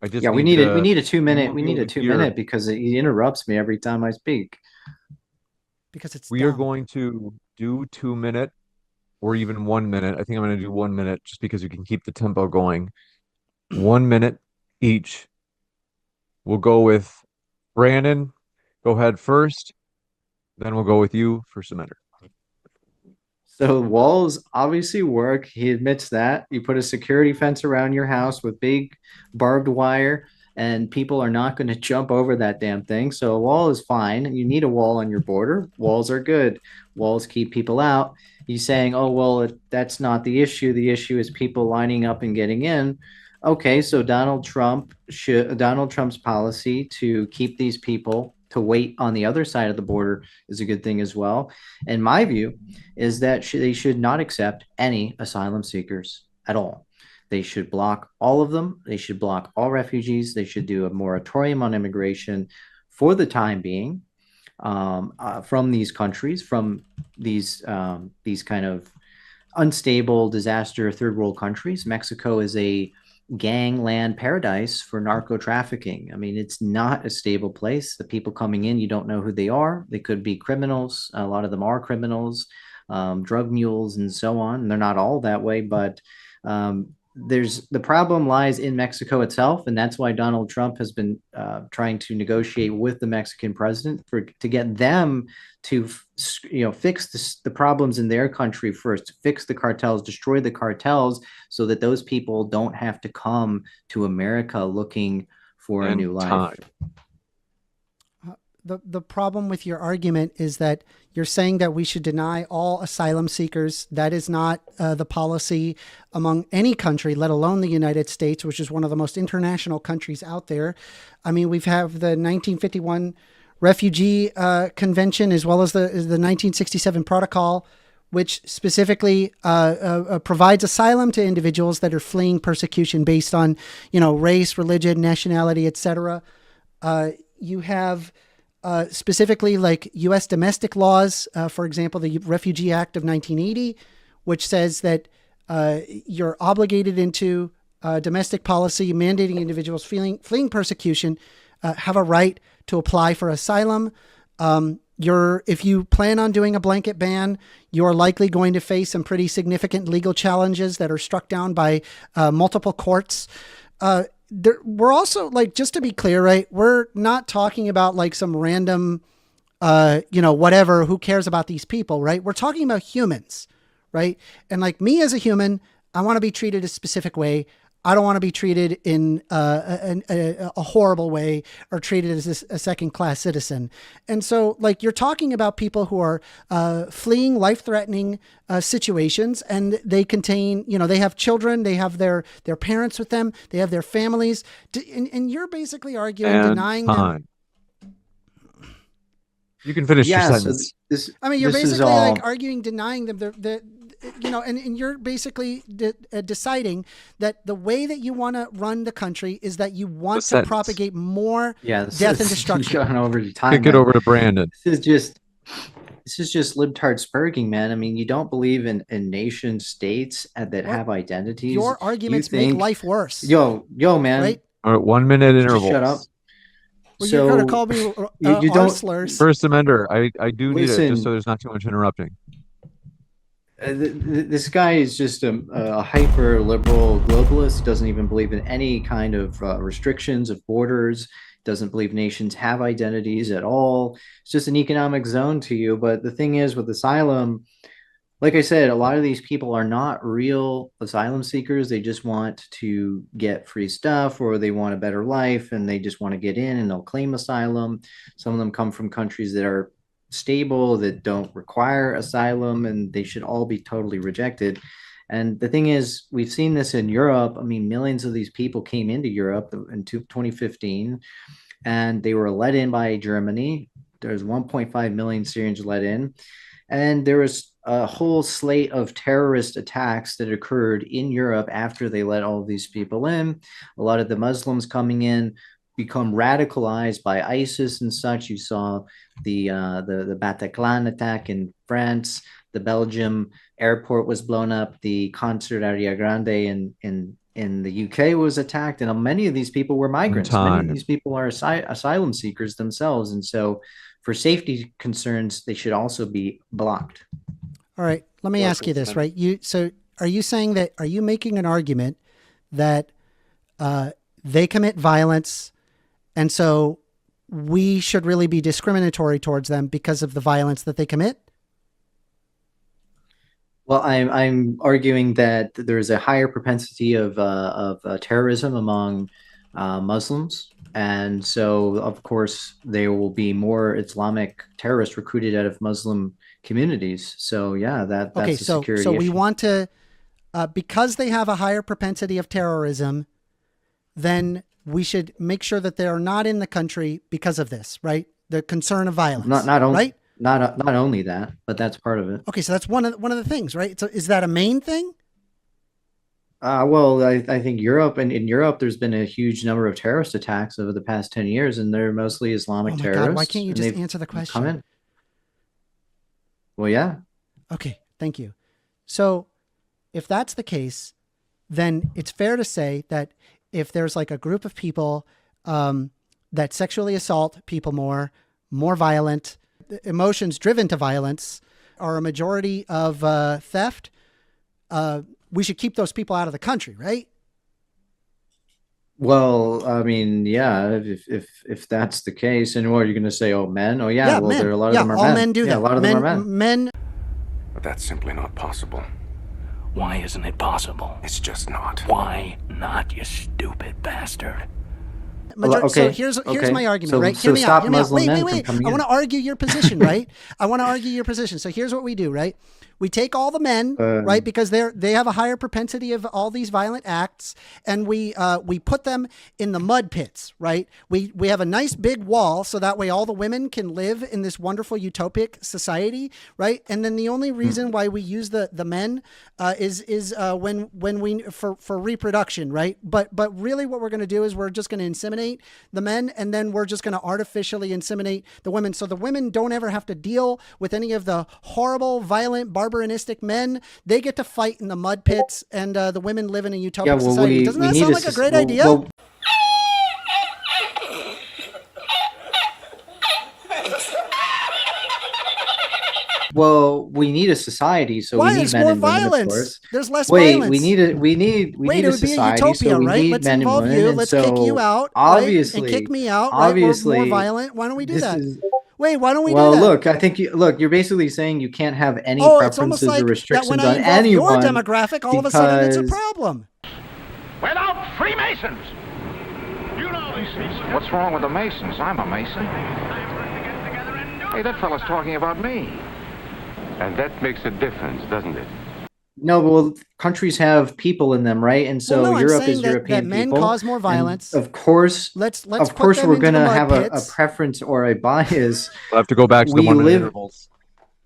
I just Yeah, we need need to we need a 2 minute. We be need able a to 2 hear- minute because he interrupts me every time I speak. Because it's We are dumb. going to do 2 minute or even 1 minute. I think I'm going to do 1 minute just because you can keep the tempo going. 1 minute each. We'll go with Brandon. Go ahead first. Then we'll go with you for Cementer. So walls obviously work. He admits that. You put a security fence around your house with big barbed wire, and people are not going to jump over that damn thing. So a wall is fine. You need a wall on your border. Walls are good. Walls keep people out. He's saying, oh, well, that's not the issue. The issue is people lining up and getting in. Okay, so Donald Trump's policy to keep these people to wait on the other side of the border is a good thing as well. And my view is that they should not accept any asylum seekers at all. They should block all of them. They should block all refugees. They should do a moratorium on immigration for the time being from these countries, from these kind of unstable, disaster third world countries. Mexico is a gangland paradise for narco trafficking. I mean, it's not a stable place. The people coming in, you don't know who they are. They could be criminals. A lot of them are criminals, drug mules, and so on. And they're not all that way, but the problem lies in Mexico itself, and that's why Donald Trump has been trying to negotiate with the Mexican president to get them to fix the problems in their country first, fix the cartels, destroy the cartels, so that those people don't have to come to America looking for a new life. the problem with your argument is that you're saying that we should deny all asylum seekers. That is not the policy among any country, let alone the United States, which is one of the most international countries out there. I mean, we've have the 1951 Refugee Convention, as well as the 1967 Protocol, which specifically provides asylum to individuals that are fleeing persecution based on, race, religion, nationality, etc. You have specifically like U.S. domestic laws, for example, the Refugee Act of 1980, which says that you're obligated into domestic policy mandating individuals fleeing persecution have a right to apply for asylum. If you plan on doing a blanket ban, you're likely going to face some pretty significant legal challenges that are struck down by multiple courts. We're also, like, just to be clear, right? We're not talking about like some random, whatever, who cares about these people, right? We're talking about humans, right? And like me as a human, I want to be treated a specific way. I don't want to be treated in a horrible way or treated as a second-class citizen. And so, like, you're talking about people who are fleeing life-threatening situations, and they contain, they have children, they have their parents with them, they have their families, and you're basically arguing denying them. You can finish your sentence. You're basically like arguing denying them and you're basically deciding that the way that you want to run the country is that you want to propagate more death and destruction. Going over to time. Kick it over to Brandon. This is just libtard spurging, man. I mean, you don't believe in nation states that have identities. Your arguments make life worse. Yo, man. Right? All right, 1 minute interval. Shut up. Well, you're going to call me you don't slurs. First Amender, I do need it just so there's not too much interrupting. This guy is just a hyper liberal globalist. Doesn't even believe in any kind of restrictions of borders. Doesn't believe nations have identities at all. It's just an economic zone to you. But the thing is, with asylum, like I said, a lot of these people are not real asylum seekers. They just want to get free stuff, or they want a better life, and they just want to get in and they'll claim asylum. Some of them come from countries that are stable, that don't require asylum, and they should all be totally rejected. And the thing is, we've seen this in Europe. I mean, millions of these people came into Europe in 2015, and they were let in by Germany. There's 1.5 million Syrians let in. And there was a whole slate of terrorist attacks that occurred in Europe after they let all of these people in. A lot of the Muslims coming in become radicalized by ISIS and such. You saw the Bataclan attack in France. The Belgium airport was blown up. The concert at Rio Grande in the UK was attacked. And many of these people were migrants. Many of these people are asylum seekers themselves. And so for safety concerns, they should also be blocked. All right. Let me ask you this, right? Are you making an argument that they commit violence, and so we should really be discriminatory towards them because of the violence that they commit? Well, I'm arguing that there's a higher propensity of terrorism among Muslims. And so, of course, there will be more Islamic terrorists recruited out of Muslim communities. So, yeah, that's a security issue. We want to, because they have a higher propensity of terrorism, then we should make sure that they are not in the country because of this, right? The concern of violence. Not only, right? Not only that, but that's part of it. Okay, so that's one of the things, right? So, is that a main thing? Well, I think Europe, and in Europe, there's been a huge number of terrorist attacks over the past 10 years, and they're mostly Islamic terrorists. God, why can't you just answer the question? Well, yeah. Okay, thank you. So if that's the case, then it's fair to say that if there's like a group of people that sexually assault people more violent, emotions driven to violence, are a majority of theft, we should keep those people out of the country, right? Well, I mean, yeah, if that's the case, and what are you going to say? Oh, men? Oh, yeah. Well, men. there are a lot of them are all men. Men do that. A lot of them are men. But that's simply not possible. Why isn't it possible? It's just not. Why not, you stupid bastard? Okay. here's okay. my argument, So- right? So Hear me stop out. Hear me out. Muslim men from Wait. coming I in. want to argue your position, right? I want to argue your position. So here's what we do, right? We take all the men, right, because they have a higher propensity of all these violent acts, and we put them in the mud pits, right? We have a nice big wall, so that way all the women can live in this wonderful utopic society, right? And then the only reason why we use the men is when we for reproduction, right? But really, what we're going to do is we're just going to inseminate the men, and then we're just going to artificially inseminate the women, so the women don't ever have to deal with any of the horrible, violent, barbaristic men. They get to fight in the mud pits, and the women live in a utopic society. Doesn't that sound like a great idea? Well, we need a society, so Why? we need There's men more and women, of violence. course. There's less Wait, violence. we need Wait, a it would be a society, utopia, so we right? need Let's men and involve women. you. And Let's so kick you out, obviously, right? And kick me out, obviously, right? We're more violent. Why don't we do this that? is- Wait, why don't we well, do that? look, I think you're basically saying you can't have any It's almost preferences like or that restrictions when I on involve your anyone. demographic, all of a sudden it's a because- problem. Without Freemasons! You know these Masons. What's wrong with the Masons? I'm a Mason. Hey, that fellow's talking about me. And that makes a difference, doesn't it? No, but well, countries have people in them, right? And so Well, no, I'm Europe saying is that European men people. cause more and violence. Of course, Let's of put course, them we're into the gonna mud have a pits. preference or a bias. We'll have to go back to the We 1 minute live- intervals.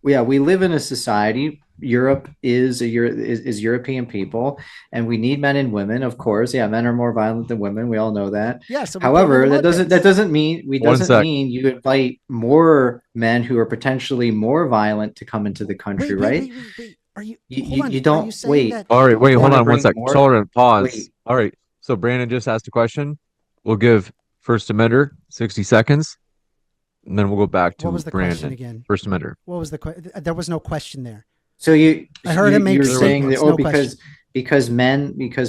Yeah, we live in a society. Europe is is European people, and we need men and women. Of course, yeah, men are more violent than women. We all know that. Yeah. So we put them in However, the that mud doesn't pits. One sec. mean you invite more men who are potentially more violent to come into the country, right? Wait. Are you? You- hold you- on. you Are don't- you saying wait. that- All right, wait, hold wanna on one bring sec. more- Hold on, pause. Wait. All right, so Brandon just asked a question. We'll give First Amender 60 seconds, and then we'll go back to What was the question Brandon. again? First Amender. What was the question? There was no question there. So I heard him make you're statements, saying that no because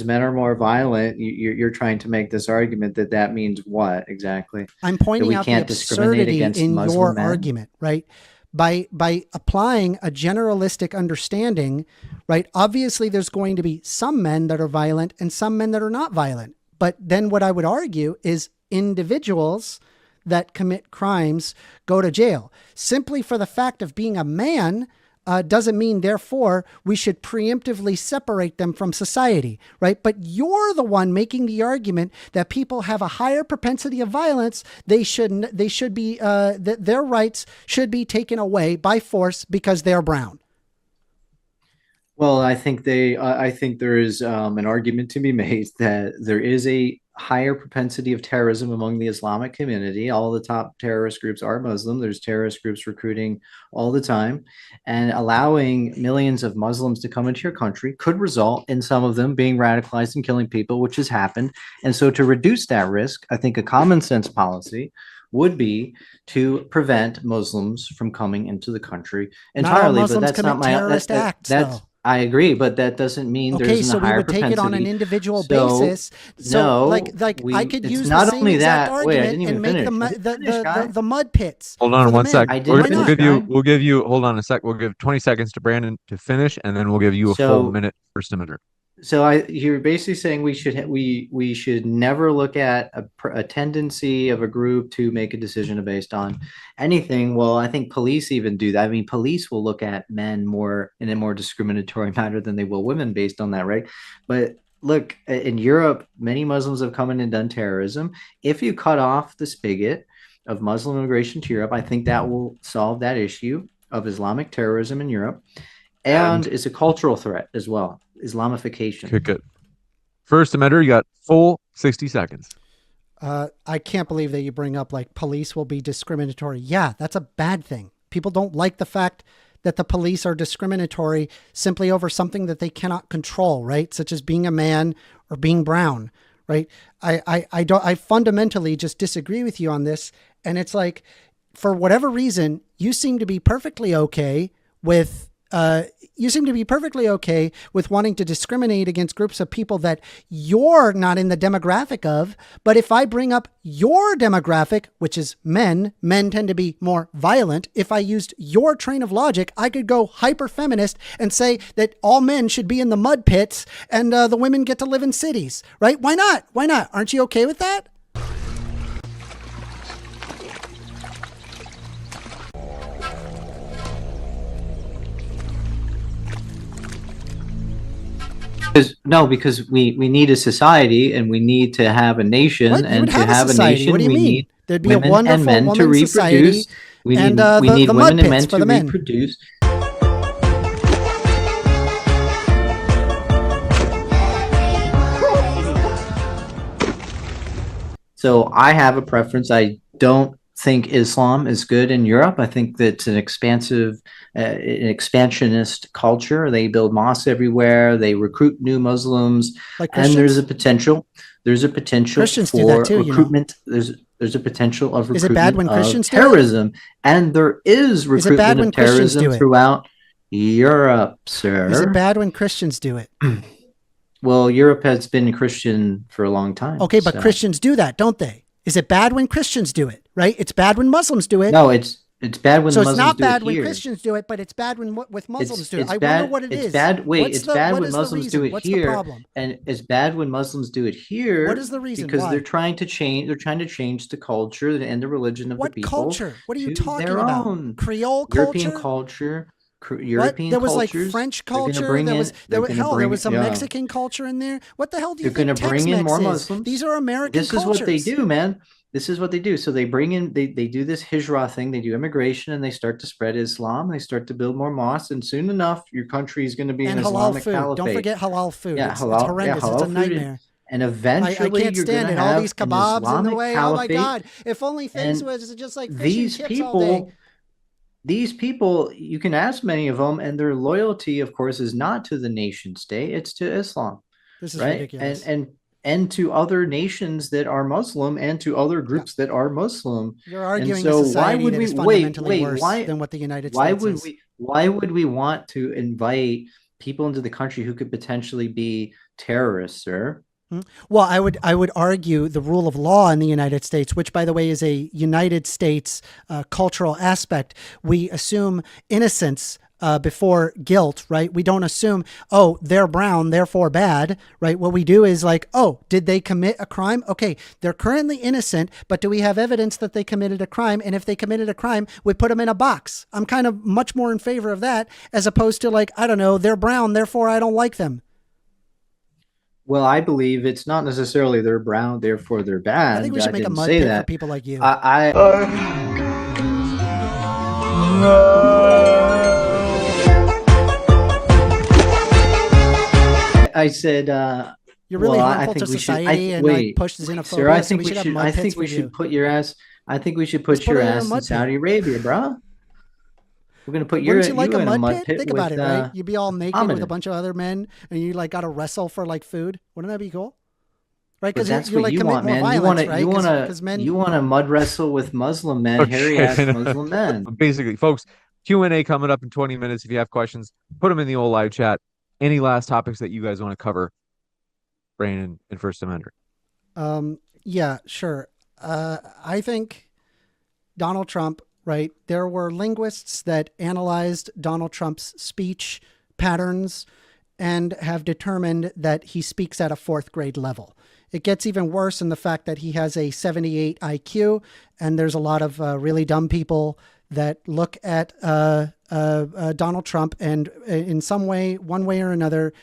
men are more violent. You're trying to make this argument that means what exactly? I'm pointing we out the can't discriminate absurdity against in Muslim your men? argument, right? By applying a generalistic understanding, right? Obviously, there's going to be some men that are violent and some men that are not violent. But then what I would argue is individuals that commit crimes go to jail. Simply for the fact of being a man doesn't mean, therefore, we should preemptively separate them from society, right? But you're the one making the argument that people have a higher propensity of violence. They should be that their rights should be taken away by force because they're brown. Well, I think there is an argument to be made that there is a higher propensity of terrorism among the Islamic community. All the top terrorist groups are Muslim. There's terrorist groups recruiting all the time, and allowing millions of Muslims to come into your country could result in some of them being radicalized and killing people, which has happened. And so to reduce that risk, I think a common sense policy would be to prevent Muslims from coming into the country entirely. Not all Muslims but that's not commit my terrorist acts, that's though. I agree, but that doesn't mean there Okay, isn't so a we higher would take it on an propensity. individual So, basis. So, no, like I could it's use not the same only exact that. Wait, I argument didn't even and make finish. the, I mu- didn't the, finish, the, guy. the mud pits. Hold on for the one men. sec. I didn't We'll finish, give you. guy. We'll give you. Hold on a sec. We'll give 20 seconds to Brandon to finish, and then we'll give you a full So- minute First Amender. So you're basically saying we should never look at a tendency of a group to make a decision based on anything. Well, I think police even do that. I mean, police will look at men more in a more discriminatory manner than they will women based on that, right? But look, in Europe, many Muslims have come in and done terrorism. If you cut off the spigot of Muslim immigration to Europe, I think that will solve that issue of Islamic terrorism in Europe. And it's a cultural threat as well. Islamification. Kick it. First Amender, you got full 60 seconds. I can't believe that you bring up like police will be discriminatory. Yeah, that's a bad thing. People don't like the fact that the police are discriminatory simply over something that they cannot control, right? Such as being a man or being brown, right? I fundamentally just disagree with you on this. And it's like, for whatever reason, you seem to be perfectly okay with wanting to discriminate against groups of people that you're not in the demographic of. But if I bring up your demographic, which is men tend to be more violent. If I used your train of logic, I could go hyper feminist and say that all men should be in the mud pits and the women get to live in cities, right? Why not? Why not? Aren't you okay with that? Because we need a society and we need to have a nation, What? You and would to have a have a society. nation What do you we mean? need There'd be a women wonderful and men to women's society reproduce. We and need we the need mud women and men pits for to the men. reproduce. So I have a preference. I don't think Islam is good in Europe. I think that it's an expansionist culture. They build mosques everywhere. They recruit new Muslims, Like and there's a Christians? potential. There's a potential Christians do for that too, you know. recruitment. There's a potential of Is it bad recruitment when of Christians do it? terrorism, and there is Is it bad recruitment when of Christians do terrorism it? throughout Europe, sir. Is it bad when Christians do it? Well, Europe has been Christian for a long time. Okay, but so. Christians do that, don't they? Is it bad when Christians do it? Right? It's bad when Muslims do it. No, it's bad when So Muslims it's not do bad it when here. Christians do it, but it's bad when with Muslims do it. It's I bad. wonder what it It's is. bad. Wait, What's it's the- bad what when is the Muslims reason? do it What's the here, problem? and it's bad when Muslims do it here. What is the reason? Because Why? they're trying to change. They're trying to change the culture and the religion of What the people. culture? What are you to talking their about? own. Creole European culture? culture. European There was like cultures. French They're gonna culture. bring There in- was they're gonna there bring- was some yeah. Mexican culture in there. What the hell do you They're think gonna bring in more Tex-Mex is? Muslims. These are American This is cultures. what they do, man. This is what they do. So they bring in, they do this hijrah thing. They do immigration, and they start to spread Islam. They start to build more mosques, and soon enough, your country is going to be And an halal Islamic food. caliphate. Don't forget halal food. Yeah, it's halal- horrendous. yeah, It's a halal food. nightmare. And I eventually, can't you're stand going it. to All have these an kebabs in the Islamic way. caliphate. Oh my God. If only things and was just like fish these and chips all day. people, you can ask many of them, and their loyalty, of course, is not to the nation state; it's to Islam, This is right? ridiculous. And to other nations that are Muslim, and to other groups that are Muslim. You're arguing so a why society would that we is fundamentally worse why than what the United why States would is. why would we want to invite people into the country who could potentially be terrorists, sir? Well, I would argue the rule of law in the United States, which, by the way, is a United States cultural aspect. We assume innocence before guilt, right? We don't assume, oh, they're brown, therefore bad, right? What we do is like, oh, did they commit a crime? Okay, they're currently innocent, but do we have evidence that they committed a crime? And if they committed a crime, we put them in a box. I'm kind of much more in favor of that, as opposed to like, I don't know, they're brown, therefore I don't like them. Well, I believe it's not necessarily they're brown, therefore they're bad. I think we should make a didn't mud say pit that. for people like you. I said, You're really well, harmful to society and like push xenophobia. sir, I so think we we should have should. mud I pits think we for you. should put your ass. I think we should Let's put put your it in a ass in mud pit. Saudi Arabia, bro. We're gonna put Wouldn't you like you a in mud pit? Think with, about it, right? You'd be all naked with a Muhammad. bunch of other men, and you like got to wrestle for like food. Wouldn't that be cool? Right? But Because that's you what like you commit want, more man. violence, You right? want to, Because men. you want to mud wrestle with Muslim men, hairy ass Okay. Muslim men. Basically, folks, Q&A coming up in 20 minutes. If you have questions, put them in the old live chat. Any last topics that you guys want to cover, Brandon and First Amendment? Yeah, sure. I think Donald Trump, right? There were linguists that analyzed Donald Trump's speech patterns and have determined that he speaks at a fourth grade level. It gets even worse in the fact that he has a 78 IQ, and there's a lot of really dumb people that look at Donald Trump, and in some way, one way or another,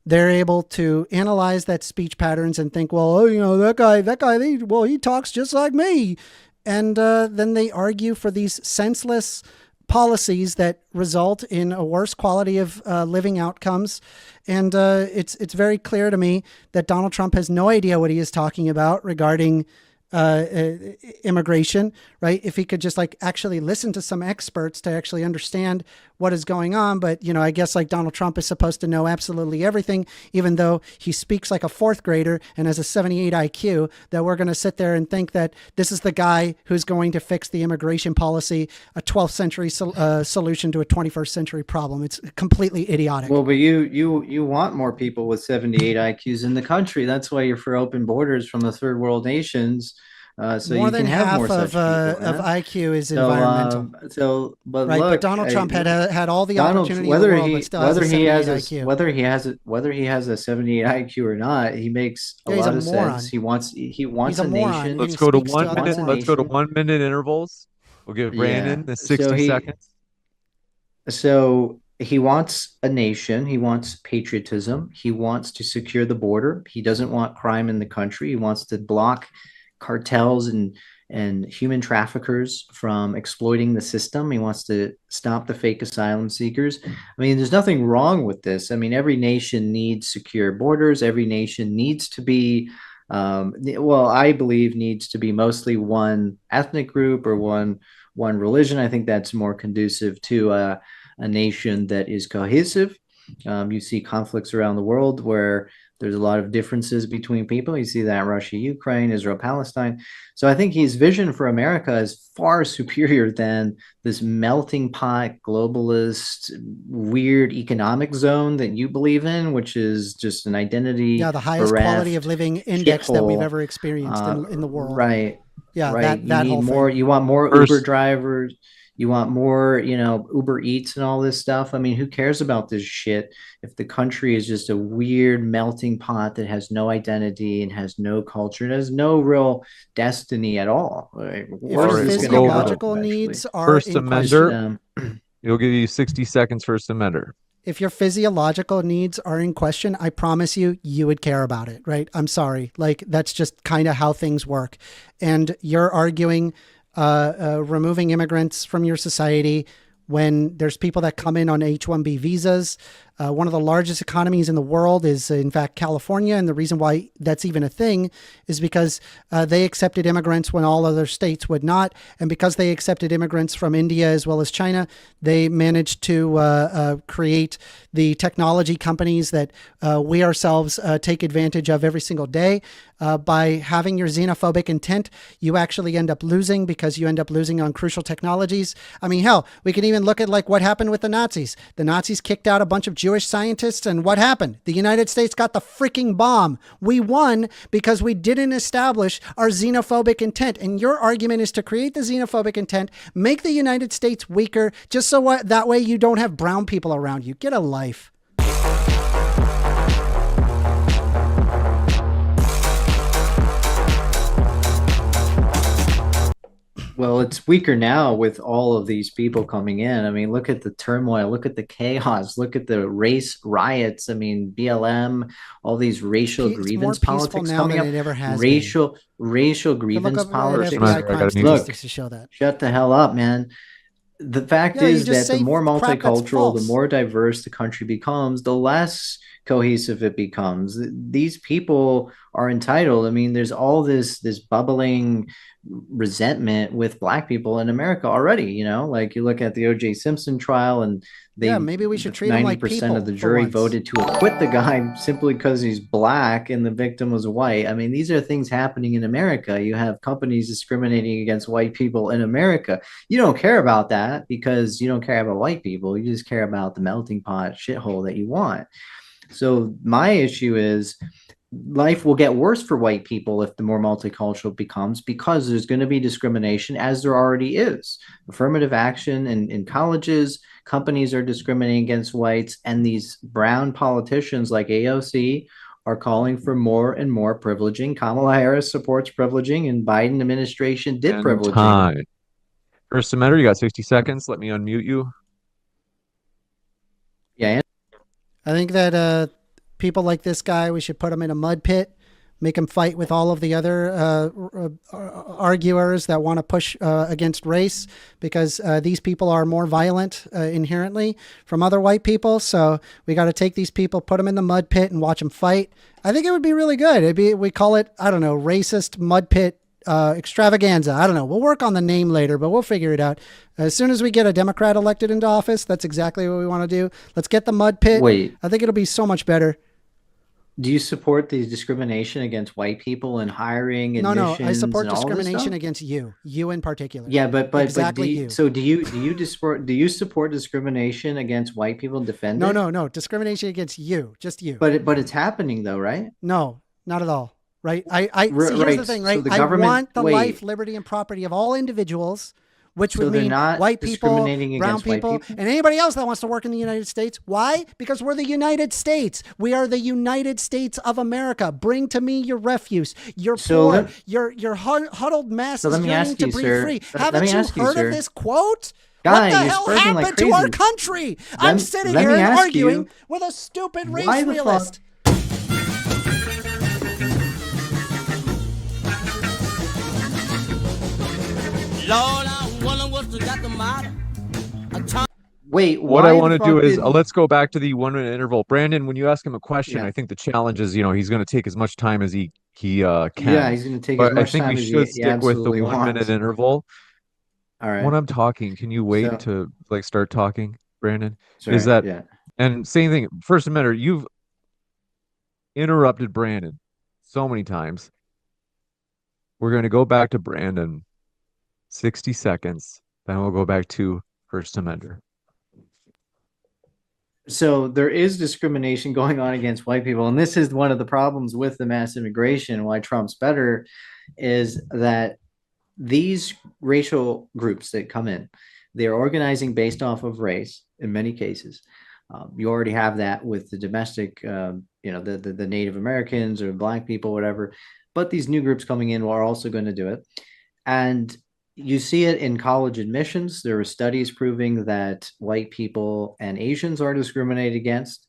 they're able to analyze that speech patterns and think, well, oh, you know, that guy, he talks just like me. And then they argue for these senseless policies that result in a worse quality of living outcomes. And it's very clear to me that Donald Trump has no idea what he is talking about regarding immigration, right? If he could just like actually listen to some experts to actually understand what is going on. But, you know, I guess like Donald Trump is supposed to know absolutely everything, even though he speaks like a fourth grader and has a 78 IQ, that we're going to sit there and think that this is the guy who's going to fix the immigration policy, a 12th century solution to a 21st century problem. It's completely idiotic. Well, but you want more people with 78 IQs in the country. That's why you're for open borders from the third world nations. So more you than can have half more such of people, man. IQ is environmental. But right, look, but Donald Trump had all the opportunity whether in the world, he but still has a 78 IQ. whether he has a 78 IQ or not, he makes a he's lot a of moron. sense. He wants He's a a moron. nation. He Let's go to speaks to 1 other minute. morons. Let's go to 1 minute intervals. We'll give Brandon the 60 seconds. So he wants a nation. He wants patriotism. He wants to secure the border. He doesn't want crime in the country. He wants to block cartels and human traffickers from exploiting the system. He wants to stop the fake asylum seekers. I mean, there's nothing wrong with this. I mean, every nation needs secure borders. Every nation needs to be, well, I believe needs to be mostly one ethnic group or one religion. I think that's more conducive to a nation that is cohesive. You see conflicts around the world where there's a lot of differences between people. You see that Russia, Ukraine, Israel, Palestine. So I think his vision for America is far superior than this melting pot, globalist, weird economic zone that you believe in, which is just an identity. Yeah, the highest quality of living index that we've ever experienced in the world. Right. Yeah, right. that you need whole more. thing. You want more Uber drivers. You want more, Uber Eats and all this stuff. I mean, who cares about this shit if the country is just a weird melting pot that has no identity and has no culture and has no real destiny at all? If your physiological needs are First Amender, you'll give you 60 seconds, First Amender. If your physiological needs are in question, I promise you would care about it, right? I'm sorry. Like, that's just kind of how things work. And you're arguing removing immigrants from your society when there's people that come in on H-1B visas. One of the largest economies in the world is, in fact, California. And the reason why that's even a thing is because they accepted immigrants when all other states would not. And because they accepted immigrants from India as well as China, they managed to create the technology companies that we ourselves take advantage of every single day. By having your xenophobic intent, you actually end up losing because you end up losing on crucial technologies. I mean, hell, we can even look at like what happened with the Nazis. The Nazis kicked out a bunch of Jewish scientists, and what happened? The United States got the freaking bomb. We won because we didn't establish our xenophobic intent. And your argument is to create the xenophobic intent, make the United States weaker, just so that way you don't have brown people around you. Get a life. Well, it's weaker now with all of these people coming in. I mean, look at the turmoil, look at the chaos, look at the race riots. I mean, BLM, all these racial grievance politics coming up. Racial grievance politics. Look, shut the hell up, man. The fact is that the more multicultural, the more diverse the country becomes, the less cohesive it becomes. These people are entitled. I mean, there's all this bubbling resentment with Black people in America already. Like you look at the O.J. Simpson trial, and maybe we should treat 90% like people of the jury voted to acquit the guy simply because he's Black and the victim was white. I mean, these are things happening in America. You have companies discriminating against white people in America. You don't care about that because you don't care about white people. You just care about the melting pot shithole that you want. So my issue is life will get worse for white people if the more multicultural becomes, because there's going to be discrimination, as there already is. Affirmative action in colleges, companies are discriminating against whites, and these brown politicians like AOC are calling for more and more privileging. Kamala Harris supports privileging, and Biden administration did privileging. Time. First Amender, you got 60 seconds. Let me unmute you. Yeah. I think that people like this guy, we should put him in a mud pit, make him fight with all of the other arguers that want to push against race, because these people are more violent inherently from other white people. So we got to take these people, put them in the mud pit and watch them fight. I think it would be really good. We call it, I don't know, racist mud pit extravaganza. I don't know. We'll work on the name later, but we'll figure it out. As soon as we get a Democrat elected into office, that's exactly what we want to do. Let's get the mud pit. Wait. I think it'll be so much better. Do you support the discrimination against white people in hiring? No, I support discrimination against you in particular. Yeah, but exactly you. So do you support discrimination against white people and defend it? No, discrimination against you, just you. But it's happening though, right? No, not at all. Right. Here's the thing, right? So I want the life, liberty, and property of all individuals, which would mean white people, brown people, and anybody else that wants to work in the United States. Why? Because we're the United States. We are the United States of America. Bring to me your refuse. You're poor. Your huddled masses yearning to breathe free. Haven't you heard of this quote? Guy, what the you're hell smirking like happened to our crazy. country? I'm sitting let here me and ask arguing you, with a stupid race why the realist. Lord, I wonder what's got the matter. Wait, What why I the want to fuck do is did... let's go back to the 1 minute interval. Brandon, when you ask him a question, Yeah. I think the challenge is, he's going to take as much time as he Yeah, can. he's going to take as But I much think we time as should he stick with the absolutely 1 minute wants. interval. All right. When I'm talking, can you wait So, to like start talking, Brandon? sorry, Is that yeah. and same thing, First Amendment, you've interrupted Brandon so many times. We're going to go back to Brandon 60 seconds, then we'll go back to First Amendment. So there is discrimination going on against white people, and this is one of the problems with the mass immigration. Why Trump's better is that these racial groups that come in, they're organizing based off of race in many cases. You already have that with the domestic, the Native Americans or Black people, whatever. But these new groups coming in are also going to do it. And you see it in college admissions. There are studies proving that white people and Asians are discriminated against.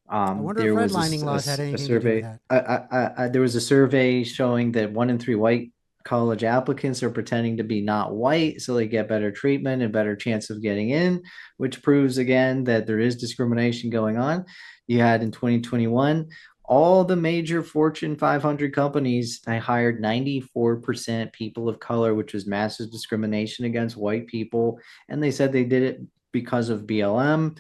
I wonder There if was redlining laws had anything to do with survey. that. There was a survey showing that 1 in 3 white college applicants are pretending to be not white so they get better treatment and better chance of getting in, which proves again that there is discrimination going on. You had in 2021 all the major Fortune 500 companies, I hired 94% people of color, which was massive discrimination against white people, and they said they did it because of BLM.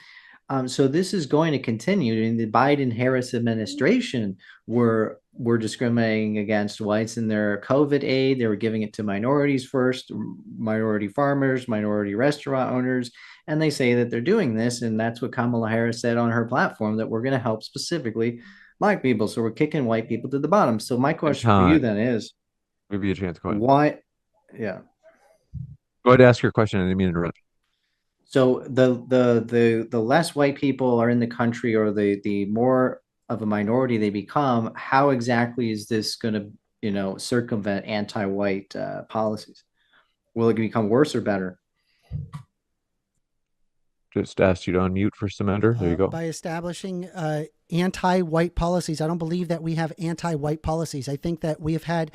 So this is going to continue. In the Biden-Harris administration were discriminating against whites in their COVID aid. They were giving it to minorities first, minority farmers, minority restaurant owners, and they say that they're doing this, and that's what Kamala Harris said on her platform, that we're going to help specifically Black people. So we're kicking white people to the bottom. So my question for you then is, give you a chance. Go ahead. why? Yeah. Go ahead, ask your question. I didn't mean to interrupt. So the less white people are in the country, or the more of a minority they become, how exactly is this going to circumvent anti-white policies? Will it become worse or better? Just asked you to unmute First Amendment. There you go. By establishing anti-white policies. I don't believe that we have anti-white policies. I think that we have had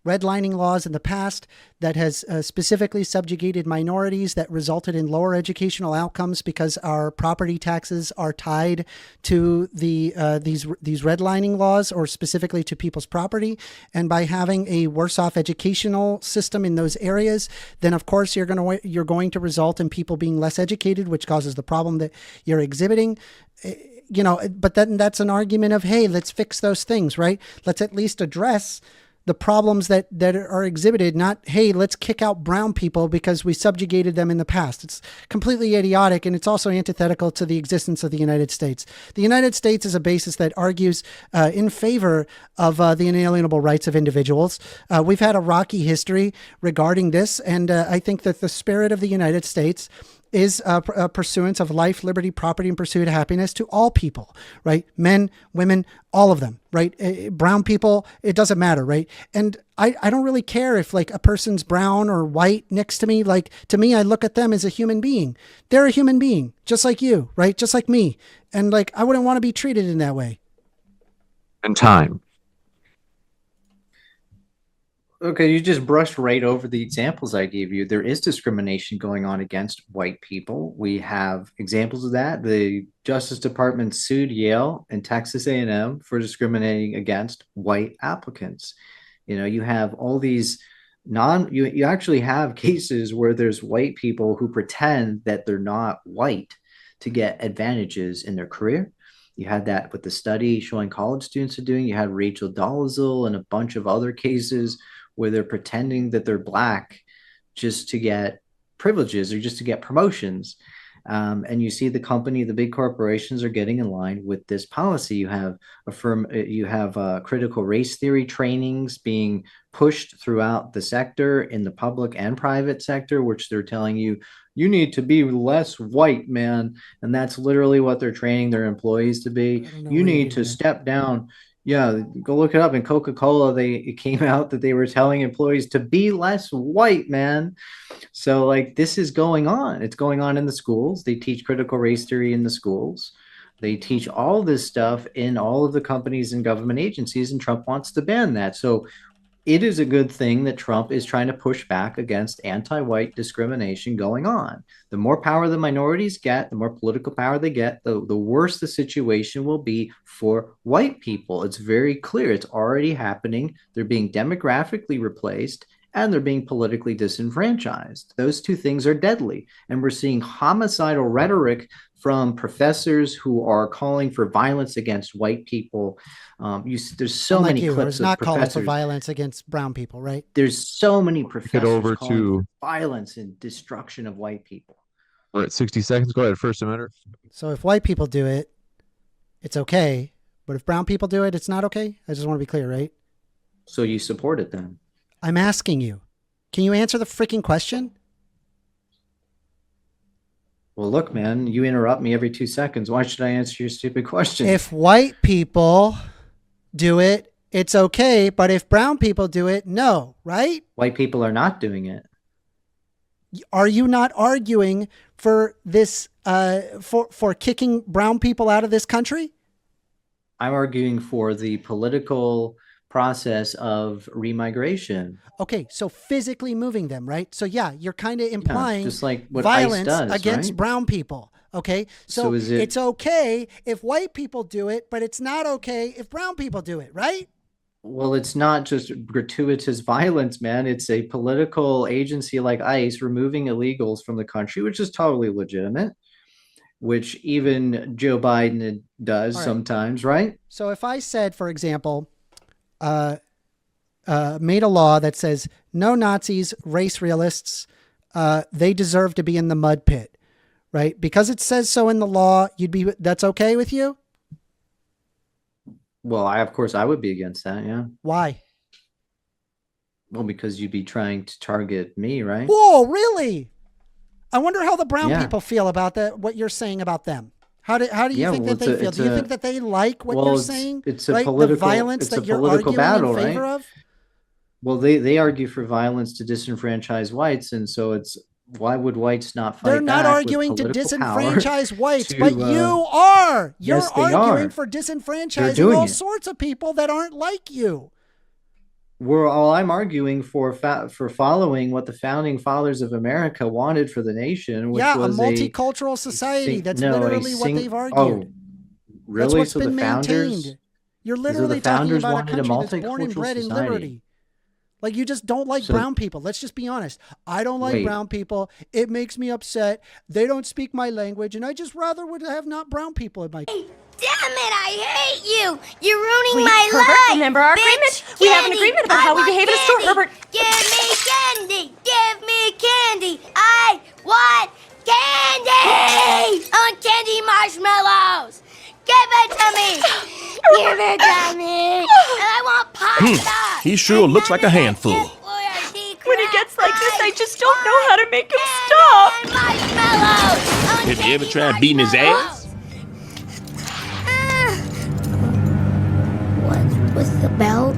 redlining laws in the past that has specifically subjugated minorities, that resulted in lower educational outcomes because our property taxes are tied to these redlining laws, or specifically to people's property. And by having a worse off educational system in those areas, then of course you're going to result in people being less educated, which causes the problem that you're exhibiting. But then that's an argument of, hey, let's fix those things, right? Let's at least address the problems that are exhibited, not, hey, let's kick out brown people because we subjugated them in the past. It's completely idiotic, and it's also antithetical to the existence of the United States. The United States is a basis that argues in favor of the inalienable rights of individuals. We've had a rocky history regarding this, and I think that the spirit of the United States is a pursuance of life, liberty, property, and pursuit of happiness to all people, right? Men, women, all of them, right? Brown people, it doesn't matter, right? And I don't really care if like a person's brown or white next to me. Like, to me, I look at them as a human being. They're a human being, just like you, right? Just like me. And like, I wouldn't want to be treated in that way. And time. Okay, you just brushed right over the examples I gave you. There is discrimination going on against white people. We have examples of that. The Justice Department sued Yale and Texas A&M for discriminating against white applicants. You have all these you actually have cases where there's white people who pretend that they're not white to get advantages in their career. You had that with the study showing college students are doing. You had Rachel Dolezal and a bunch of other cases where they're pretending that they're Black just to get privileges or just to get promotions. And you see the big corporations are getting in line with this policy. You have critical race theory trainings being pushed throughout the sector, in the public and private sector, which they're telling you need to be less white, man. And that's literally what they're training their employees to be. You need to step down. Yeah, go look it up. In Coca-Cola, it came out that they were telling employees to be less white, man. So like this is going on. It's going on in the schools. They teach critical race theory in the schools. They teach all this stuff in all of the companies and government agencies, and Trump wants to ban that. So it is a good thing that Trump is trying to push back against anti-white discrimination going on. The more power the minorities get, the more political power they get, the worse the situation will be for white people. It's very clear. It's already happening. They're being demographically replaced and they're being politically disenfranchised. Those two things are deadly. And we're seeing homicidal rhetoric from professors who are calling for violence against white people. There's so many clips of not calling professors. for violence against brown people, right? There's so many professors over calling to for violence and destruction of white people. We're at 60 seconds. Go ahead, First Amendment. So if white people do it, it's okay. But if brown people do it, it's not okay? I just want to be clear, right? So you support it then? I'm asking you. Can you answer the freaking question? Well, look, man, you interrupt me every 2 seconds. Why should I answer your stupid question? If white people do it, it's okay. But if brown people do it, no, right? White people are not doing it. Are you not arguing for this, for kicking brown people out of this country? I'm arguing for the political process of remigration. Okay, so physically moving them, right? So yeah, you're kind of implying just like what violence ICE does, against right? brown people. Okay, so it's okay if white people do it, but it's not okay if brown people do it, right? Well, it's not just gratuitous violence, man. It's a political agency like ICE removing illegals from the country, which is totally legitimate, which even Joe Biden does sometimes, right? So if I said, for example, made a law that says no Nazis, race realists, they deserve to be in the mud pit, right? Because it says so in the law, that's okay with you? Well, of course I would be against that. Yeah. Why? Well, because you'd be trying to target me, right? Whoa, really? I wonder how the brown people feel about that. What you're saying about them. How do you think that they feel? Do you think that they like what you're saying? It's a political, the violence that you're arguing battle, in favor right? of? Well, they argue for violence to disenfranchise whites, and so why would whites not fight? They're not back arguing with to political disenfranchise whites, to, but you are. You're yes, they arguing are. for They're disenfranchising doing all it. sorts of people that aren't like you. I'm arguing for following what the founding fathers of America wanted for the nation, which was a multicultural society. That's literally what they've argued. Oh, really? That's what's So been the founders, maintained. You're literally talking about a country that's born and bred in liberty. Like, you just don't like brown people. Let's just be honest. I don't like brown people. It makes me upset. They don't speak my language, and I just rather would have not brown people in my... Hey, damn it, I hate you. You're ruining my life. Remember our agreement? We have an agreement about how we behave in a store, Herbert. Give me candy. Give me candy. I want candy. I want candy marshmallows. Give it to me. Give it to me. And I want pasta. He sure looks like a handful. When he gets like this, I just don't know how to make him stop. Have you ever tried beating his ass? What was the bell?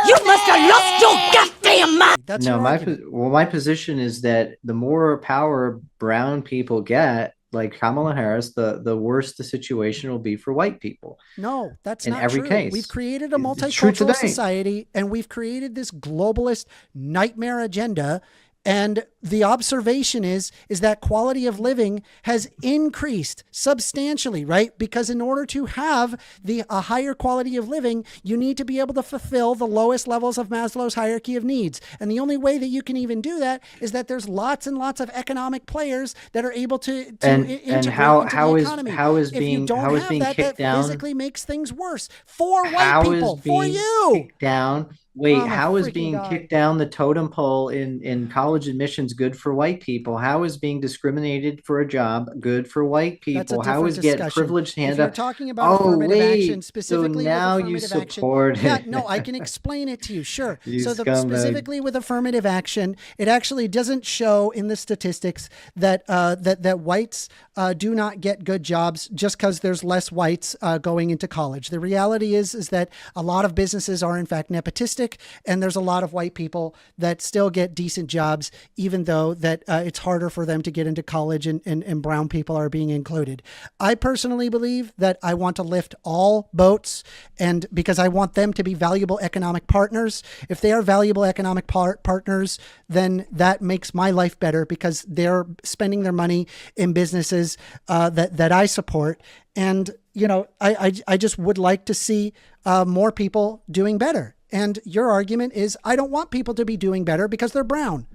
You must have lost your goddamn mind. That's no, my position is that the more power brown people get, like Kamala Harris, the worse the situation will be for white people. No, that's in not every true. case. We've created a multicultural society, and we've created this globalist nightmare agenda. And the observation is that quality of living has increased substantially, right? Because in order to have a higher quality of living, you need to be able to fulfill the lowest levels of Maslow's hierarchy of needs. And the only way that you can even do that is that there's lots and lots of economic players that are able to integrate into the economy. How is if being you don't kicked that down physically makes things worse for white people, for you. Kicked down Wait, Oh my how is freaking being God. kicked down the totem pole in college admissions good for white people? How is being discriminated for a job good for white That's a people? How different is get discussion. privileged If hand you're up? talking about Oh, affirmative action, wait. So specifically with now you affirmative action, support yeah, it. no, I can explain it to you. Sure. You So scumbag. specifically with affirmative action, it actually doesn't show in the statistics that that whites do not get good jobs just because there's less whites going into college. The reality is that a lot of businesses are in fact nepotistic, and there's a lot of white people that still get decent jobs, even though that it's harder for them to get into college, and brown people are being included. I personally believe that I want to lift all boats, and because I want them to be valuable economic partners. If they are valuable economic partners, then that makes my life better because they're spending their money in businesses that I support. And, you know, I just would like to see more people doing better. And your argument is, I don't want people to be doing better because they're brown.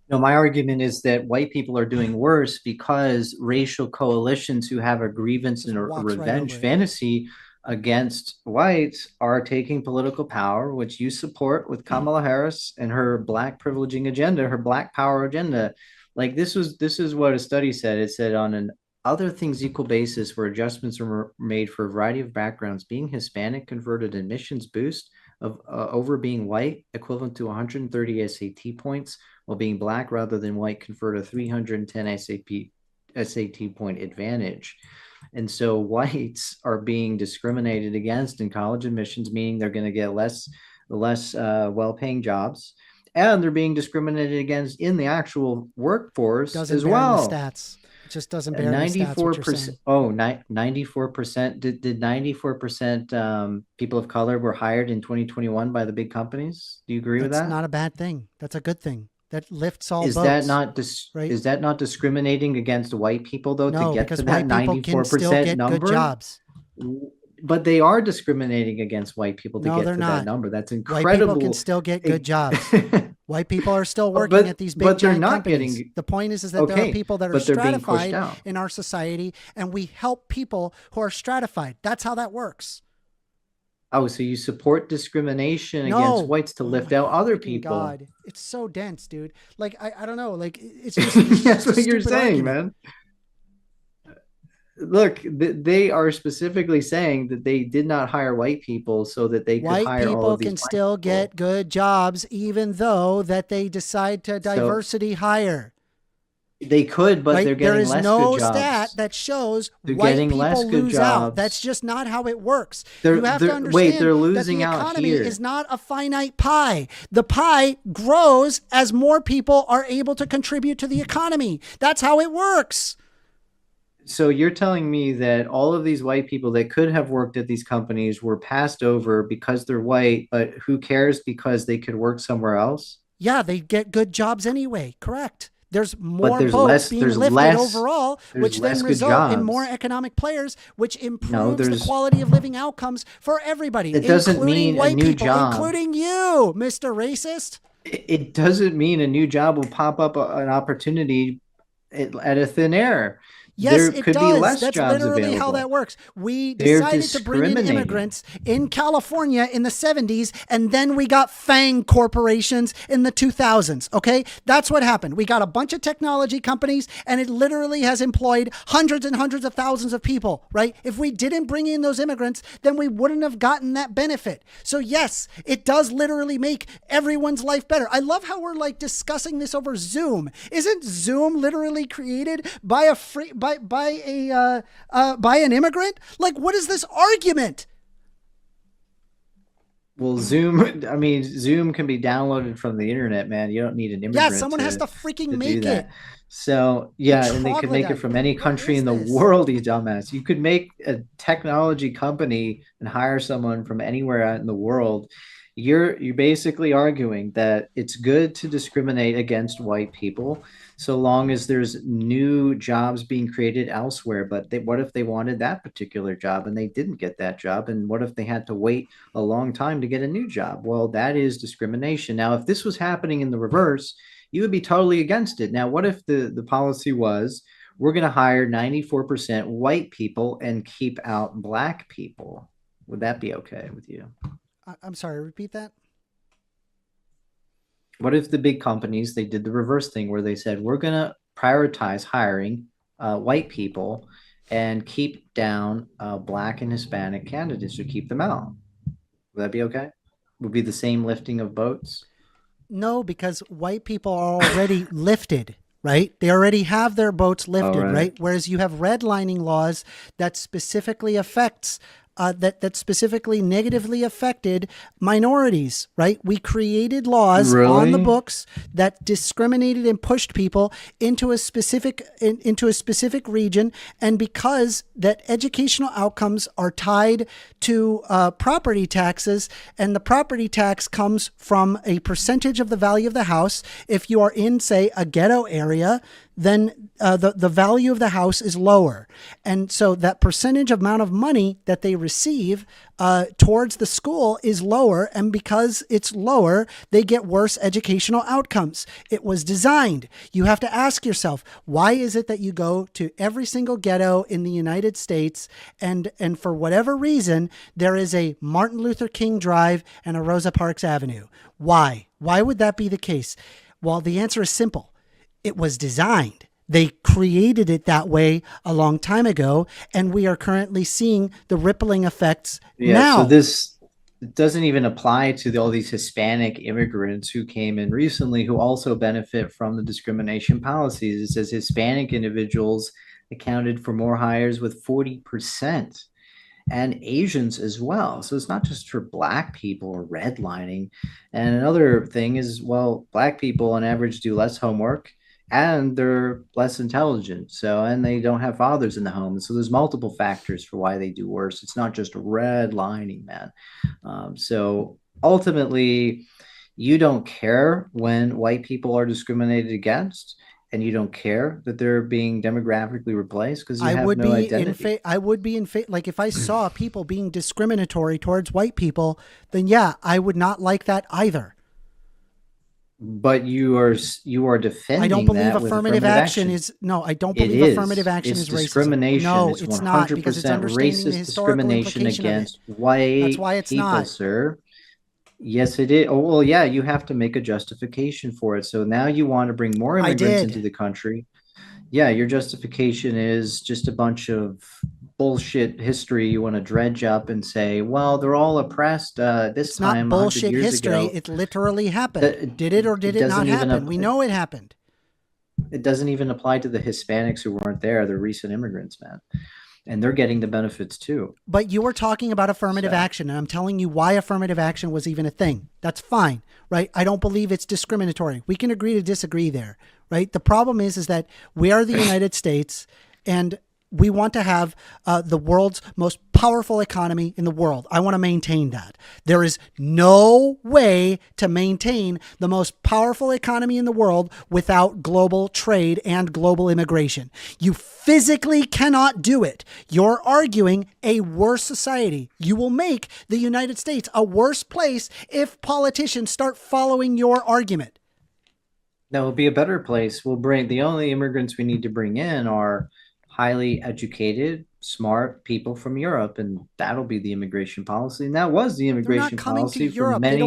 No, my argument is that white people are doing worse because racial coalitions who have a grievance and a revenge fantasy against whites are taking political power, which you support with Kamala Harris and her black privileging agenda, her black power agenda. Like this is what a study said. It said on an other things equal basis where adjustments are made for a variety of backgrounds, being Hispanic converted admissions boost of over being white, equivalent to 130 SAT points, while being black rather than white conferred a 310 SAT point advantage. And so whites are being discriminated against in college admissions, meaning they're going to get less well-paying jobs, and they're being discriminated against in the actual workforce as well. The stats. It just doesn't bear 94%. Oh, 94%. Did 94% people of color were hired in 2021 by the big companies? Do you agree with that? That's not a bad thing. That's a good thing. That lifts all boats. Is that not discriminating against white people though? No, to get because to that white people can still 94% get number? good jobs. But they are discriminating against white people to get to that number. That's incredible. White people can still get good jobs. White people are still working at these big giant companies. The point is that there are people that are stratified in our society, and we help people who are stratified. That's how that works. Oh, so you support discrimination against whites to lift out other people? God, it's so dense, dude. Like I don't know. Like it's just that's what you're saying, man. Look, they are specifically saying that they did not hire white people so that they could hire all of these can still get good jobs, even though that they decide to diversity hire. They could, but they're getting less good jobs. There is no stat that shows white people lose out. That's just not how it works. You have to understand they're losing that the out economy here. is not a finite pie. The pie grows as more people are able to contribute to the economy. That's how it works. So you're telling me that all of these white people that could have worked at these companies were passed over because they're white, but who cares because they could work somewhere else? Yeah, they get good jobs anyway. Correct. There's more boats being lifted overall, which then result in more economic players, which improves the quality of living outcomes for everybody, it doesn't mean white a new people, job. including you, Mr. Racist. It doesn't mean a new job will pop up an opportunity at a thin air. Yes, there could be less That's jobs literally available. how that works. We decided to bring in immigrants in California in the 70s, and then we got FANG corporations in the 2000s, okay? That's what happened. We got a bunch of technology companies, and it literally has employed hundreds and hundreds of thousands of people, right? If we didn't bring in those immigrants, then we wouldn't have gotten that benefit. So yes, it does literally make everyone's life better. I love how we're like discussing this over Zoom. Isn't Zoom literally created by a by an immigrant? Like, what is this argument? Well, Zoom can be downloaded from the internet, man. You don't need an immigrant. Yeah, someone has to freaking make it. So yeah, and they could make it from any country in the world, you dumbass. You could make a technology company and hire someone from anywhere out in the world. You're basically arguing that it's good to discriminate against white people so long as there's new jobs being created elsewhere. But what if they wanted that particular job and they didn't get that job? And what if they had to wait a long time to get a new job? Well, that is discrimination. Now, if this was happening in the reverse, you would be totally against it. Now, what if the policy was, we're going to hire 94% white people and keep out black people? Would that be okay with you? I'm sorry, repeat that. What if the big companies, they did the reverse thing where they said, we're going to prioritize hiring white people and keep down Black and Hispanic candidates, or keep them out? Would that be okay? Would be the same lifting of votes? No, because white people are already lifted, right? They already have their votes lifted, right? Whereas you have redlining laws that specifically affects that specifically negatively affected minorities, right? We created laws on the books that discriminated and pushed people into a specific region, and because that educational outcomes are tied to property taxes, and the property tax comes from a percentage of the value of the house. If you are in, say, a ghetto area, then the value of the house is lower. And so that percentage amount of money that they receive towards the school is lower. And because it's lower, they get worse educational outcomes. It was designed. You have to ask yourself, why is it that you go to every single ghetto in the United States and for whatever reason, there is a Martin Luther King Drive and a Rosa Parks Avenue? Why? Why would that be the case? Well, the answer is simple. It was designed. They created it that way a long time ago, and we are currently seeing the rippling effects now. So this doesn't even apply to all these Hispanic immigrants who came in recently who also benefit from the discrimination policies. It says Hispanic individuals accounted for more hires with 40%, and Asians as well. So it's not just for Black people or redlining. And another thing is, well, Black people on average do less homework, and they're less intelligent. So, and they don't have fathers in the home. So there's multiple factors for why they do worse. It's not just redlining, man. So ultimately, you don't care when white people are discriminated against, and you don't care that they're being demographically replaced because you have no identity. I would be in favor. Like if I saw people being discriminatory towards white people, then yeah, I would not like that either. But you are defending. I don't believe affirmative action is no. I don't believe affirmative action is discrimination. Racism. No, it's not, because it's understanding racist the historical discrimination implication against of it. white That's why it's people, not. sir. Yes, it is. Oh, well, yeah, you have to make a justification for it. So now you want to bring more immigrants into the country. Yeah, your justification is just a bunch of bullshit history you want to dredge up and say, well, they're all oppressed It's not bullshit history. It literally happened. Did it or did it not happen? We know it happened. It doesn't even apply to the Hispanics who weren't there. They're recent immigrants, man. And they're getting the benefits too. But you were talking about affirmative action, and I'm telling you why affirmative action was even a thing. That's fine, right? I don't believe it's discriminatory. We can agree to disagree there, right? The problem is that we are the United States, and we want to have the world's most powerful economy in the world. I want to maintain that. There is no way to maintain the most powerful economy in the world without global trade and global immigration. You physically cannot do it. You're arguing a worse society. You will make the United States a worse place if politicians start following your argument. That will be a better place. We'll bring the only immigrants we need to bring in are highly educated, smart people from Europe, and that'll be the immigration policy. And that was the immigration policy for many, they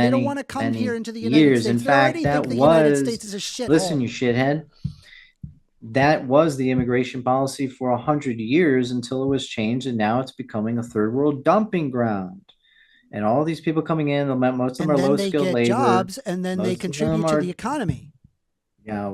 don't want to come here into the United years. States. In fact, that was, United States is a shithole. Listen, you shithead, that was the immigration policy for 100 years until it was changed, and now it's becoming a third world dumping ground. And all these people coming in, most of them are low skilled labor. Jobs, and then they contribute to the economy. Yeah,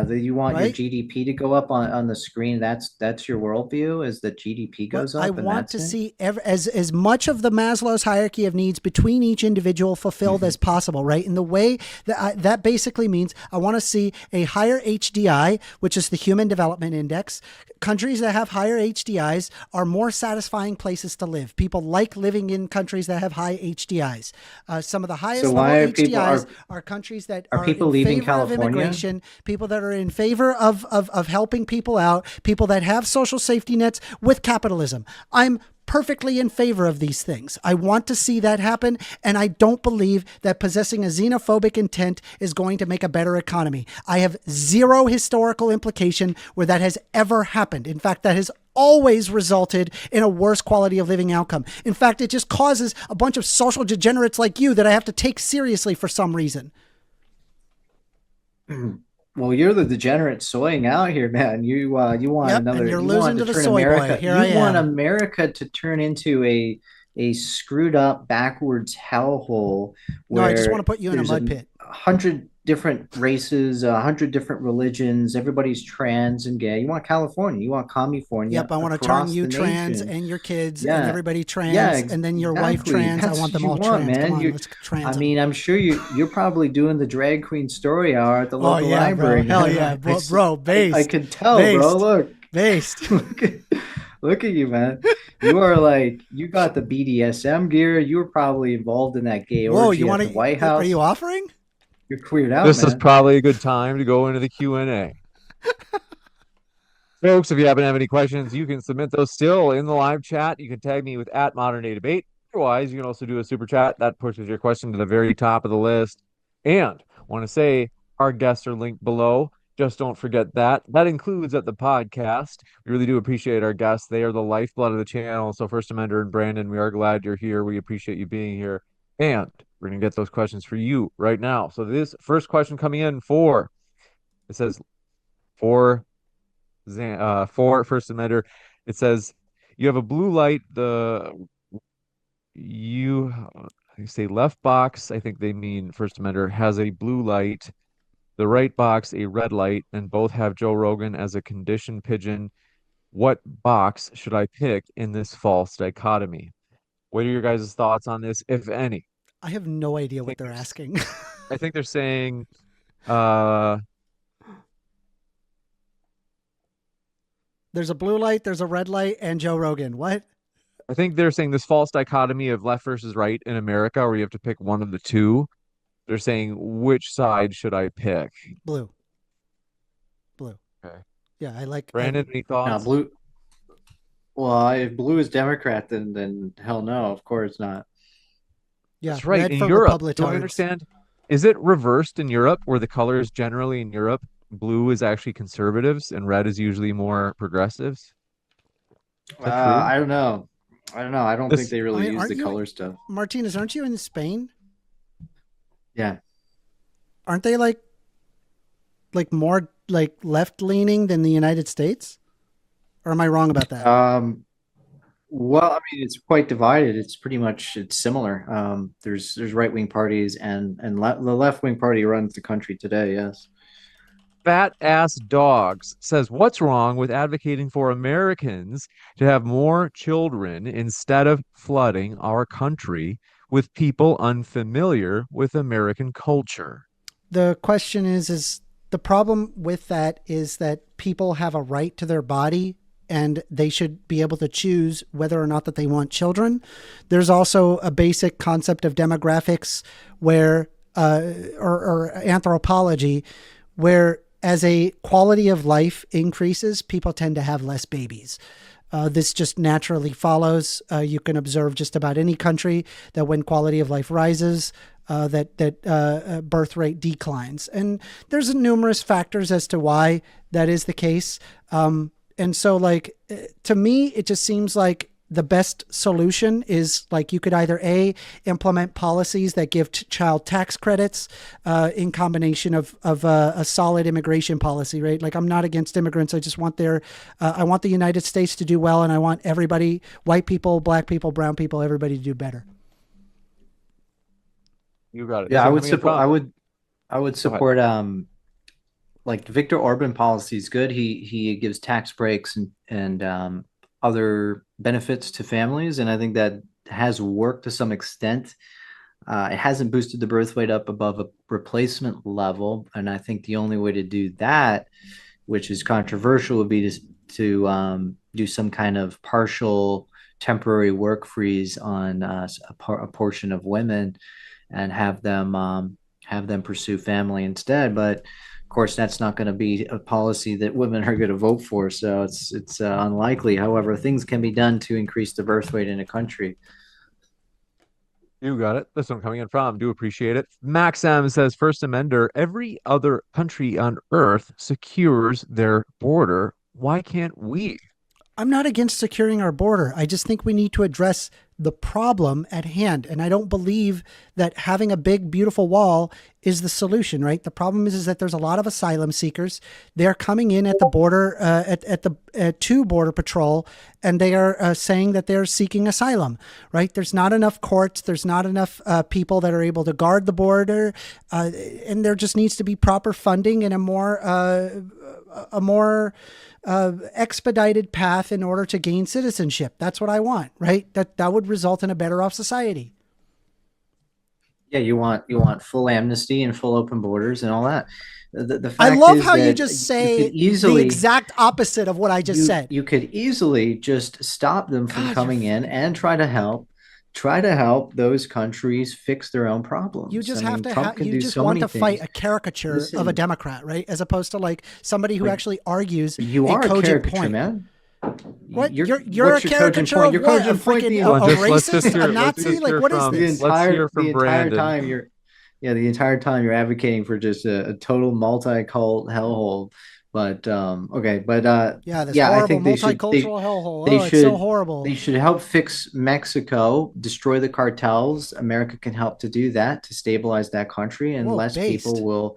you want your GDP to go up on the screen. That's your worldview, is that GDP goes up. I want to see as much of the Maslow's hierarchy of needs between each individual fulfilled as possible, right? In the way that basically means I want to see a higher HDI, which is the Human Development Index. Countries that have higher HDIs are more satisfying places to live. People like living in countries that have high HDIs. Some of the highest level HDIs are countries that are people in leaving favor California? of immigration, people that are in favor of helping people out, people that have social safety nets with capitalism. I'm perfectly in favor of these things. I want to see that happen, and I don't believe that possessing a xenophobic intent is going to make a better economy. I have zero historical implication where that has ever happened. In fact, that has always resulted in a worse quality of living outcome. In fact, it just causes a bunch of social degenerates like you that I have to take seriously for some reason. Well, you're the degenerate soying out here, man. You want another. And you're you losing want to the turn soy America. boy. Here I You want am. America to turn into a screwed up, backwards hellhole. No, I just where want to put you in a mud pit. 100 different races, 100 different religions. Everybody's trans and gay. You want California. You want California. Yep, I want to turn you trans and your kids and everybody trans, and then your wife trans. I want them all trans. Man. Come on, let's trans. I mean, I'm sure you're probably doing the drag queen story hour at the local library. Bro. Hell yeah, bro. Based. I can tell, bro. Look, based. Look at you, man. You are like, you got the BDSM gear. You were probably involved in that gay orgy at the White House. Are you offering? You're queered out, This man. is probably a good time to go into the Q&A. Folks, if you happen to have any questions, you can submit those still in the live chat. You can tag me with @ModernDayDebate. Otherwise, you can also do a super chat. That pushes your question to the very top of the list. And I want to say our guests are linked below. Just don't forget that. That includes at the podcast. We really do appreciate our guests. They are the lifeblood of the channel. So First Amender and Brandon, we are glad you're here. We appreciate you being here. And we're going to get those questions for you right now. So this first question coming in for First Amender, it says, you have a blue light, you say left box, I think they mean First Amender, has a blue light, the right box a red light, and both have Joe Rogan as a conditioned pigeon. What box should I pick in this false dichotomy? What are your guys' thoughts on this, if any? I have no idea what they're asking. I think they're saying there's a blue light, there's a red light, and Joe Rogan. What? I think they're saying this false dichotomy of left versus right in America, where you have to pick one of the two. They're saying, which side should I pick? Blue. Okay. Yeah, I like. Brandon, any thoughts? No, blue. Well, if blue is Democrat, then hell no, of course not. Yeah, that's right. In Europe, don't I understand? Is it reversed in Europe, where the colors generally in Europe, blue is actually conservatives and red is usually more progressives? I don't know. I don't think they really use the color stuff. Martinez, aren't you in Spain? Yeah. Aren't they like more like left leaning than the United States? Or am I wrong about that? Well, I mean, it's quite divided. It's similar. There's right wing parties and the left wing party runs the country today. Yes. Fat Ass Dogs says, what's wrong with advocating for Americans to have more children instead of flooding our country with people unfamiliar with American culture? The question is the problem with that is that people have a right to their body and they should be able to choose whether or not that they want children. There's also a basic concept of demographics where, or anthropology, where as a quality of life increases, people tend to have less babies. This just naturally follows. You can observe just about any country that when quality of life rises, that birth rate declines. And there's numerous factors as to why that is the case. And so like, to me, it just seems like the best solution is like you could either implement policies that give child tax credits in combination of a solid immigration policy, right? Like I'm not against immigrants. I just want I want the United States to do well. And I want everybody, white people, black people, brown people, everybody to do better. You got it. Yeah, I would support like Viktor Orban policy is good. He gives tax breaks and other benefits to families, and I think that has worked to some extent. It hasn't boosted the birth rate up above a replacement level, and I think the only way to do that, which is controversial, would be to do some kind of partial temporary work freeze on a portion of women and have them pursue family instead. But of course, that's not going to be a policy that women are going to vote for. So it's unlikely. However, things can be done to increase the birth rate in a country. You got it. This one coming in from. Do appreciate it. Max M says, First Amender, every other country on earth secures their border. Why can't we? I'm not against securing our border. I just think we need to address the problem at hand. And I don't believe that having a big, beautiful wall is the solution, right? The problem is that there's a lot of asylum seekers. They're coming in at the border, to Border Patrol, and they are saying that they're seeking asylum, right? There's not enough courts. There's not enough people that are able to guard the border. And there just needs to be proper funding and a more expedited path in order to gain citizenship. That's what I want, right? That would result in a better off society. Yeah, you want full amnesty and full open borders and all that. The fact I love is how that you just say the exact opposite of what I just said. You could easily just stop them from coming in and try to help those countries fix their own problems. You just want to fight a caricature of a Democrat, right? As opposed to like somebody who actually argues you are a caricature, point. Man. What you're a caricature of what? A freaking racist, a Nazi? Like what is this? The entire time you're advocating for just a total multi-cult hellhole. But this horrible multicultural hellhole. It's so horrible. They should help fix Mexico, destroy the cartels. America can help to do that, to stabilize that country, and less people will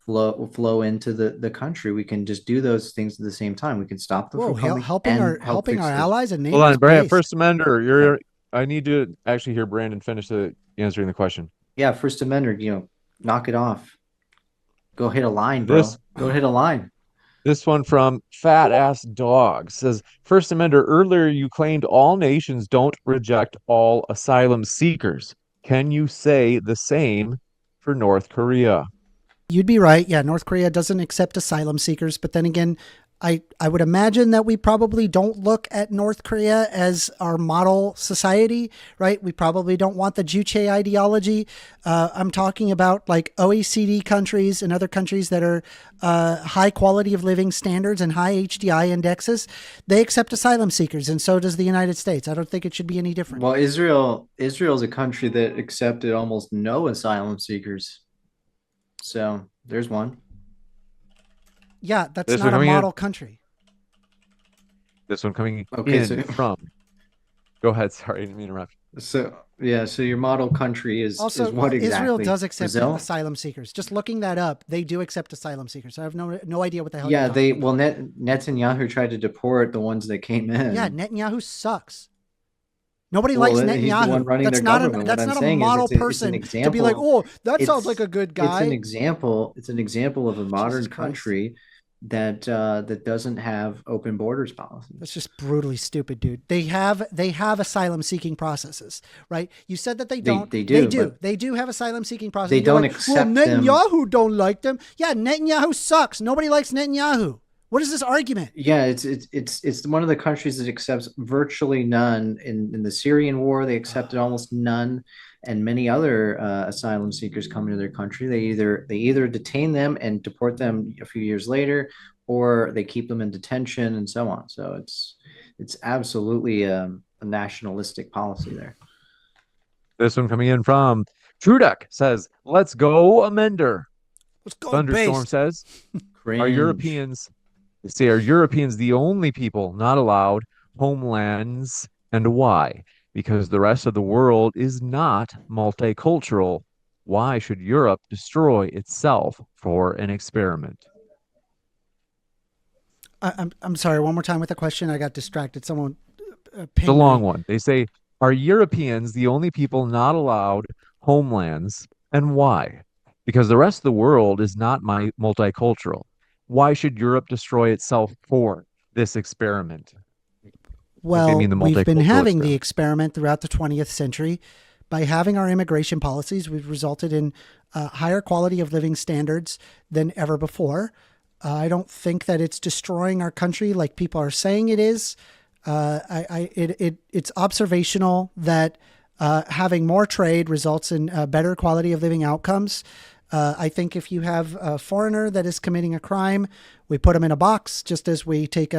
flow into the country. We can just do those things at the same time. We can stop them from coming. Helping our allies and neighbors. Hold on, Brand, First Amender. I need to actually hear Brandon finish answering the question. Yeah, First Amender. Knock it off. Go hit a line, bro. Go hit a line. This one from Fat Ass Dog says, First Amender, earlier you claimed all nations don't reject all asylum seekers. Can you say the same for North Korea? You'd be right. Yeah, North Korea doesn't accept asylum seekers. But then again, I would imagine that we probably don't look at North Korea as our model society, right? We probably don't want the Juche ideology. I'm talking about like OECD countries and other countries that are high quality of living standards and high HDI indexes. They accept asylum seekers, and so does the United States. I don't think it should be any different. Well, Israel is a country that accepted almost no asylum seekers. So there's one. Yeah, that's not a model country. This one coming in from. Go ahead. Sorry, I didn't mean to interrupt. So your model country is also what exactly? Israel does accept Brazil? asylum seekers. Just looking that up, they do accept asylum seekers. I have no idea what the hell. Yeah, Netanyahu tried to deport the ones that came in. Yeah, Netanyahu sucks. Nobody likes Netanyahu. That's not a model person to be like, oh, that sounds like a good guy. It's an example of a modern country that doesn't have open borders policy. That's just brutally stupid, dude. They have asylum seeking processes, right? You said that they don't. They do have asylum seeking processes. They don't accept them. Netanyahu don't like them. Yeah, Netanyahu sucks. Nobody likes Netanyahu. What is this argument? Yeah, it's one of the countries that accepts virtually none. In the Syrian war, they accepted almost none, and many other asylum seekers come into their country. They either detain them and deport them a few years later, or they keep them in detention and so on. So it's absolutely a nationalistic policy there. This one coming in from Trudek says, "Let's go, Amender." Let's go. Thunderstorm says, "Are Europeans the only people not allowed homelands, and why? Because the rest of the world is not multicultural. Why should Europe destroy itself for an experiment?" I'm sorry. One more time with the question. I got distracted. Someone. It's a long one. They say, "Are Europeans the only people not allowed homelands, and why? Because the rest of the world is not multicultural. Why should Europe destroy itself for this experiment?" Well, we've been having the experiment throughout the 20th century. By having our immigration policies, we've resulted in higher quality of living standards than ever before. I don't think that it's destroying our country like people are saying it is. It's observational that having more trade results in better quality of living outcomes. I think if you have a foreigner that is committing a crime, we put them in a box, just as we take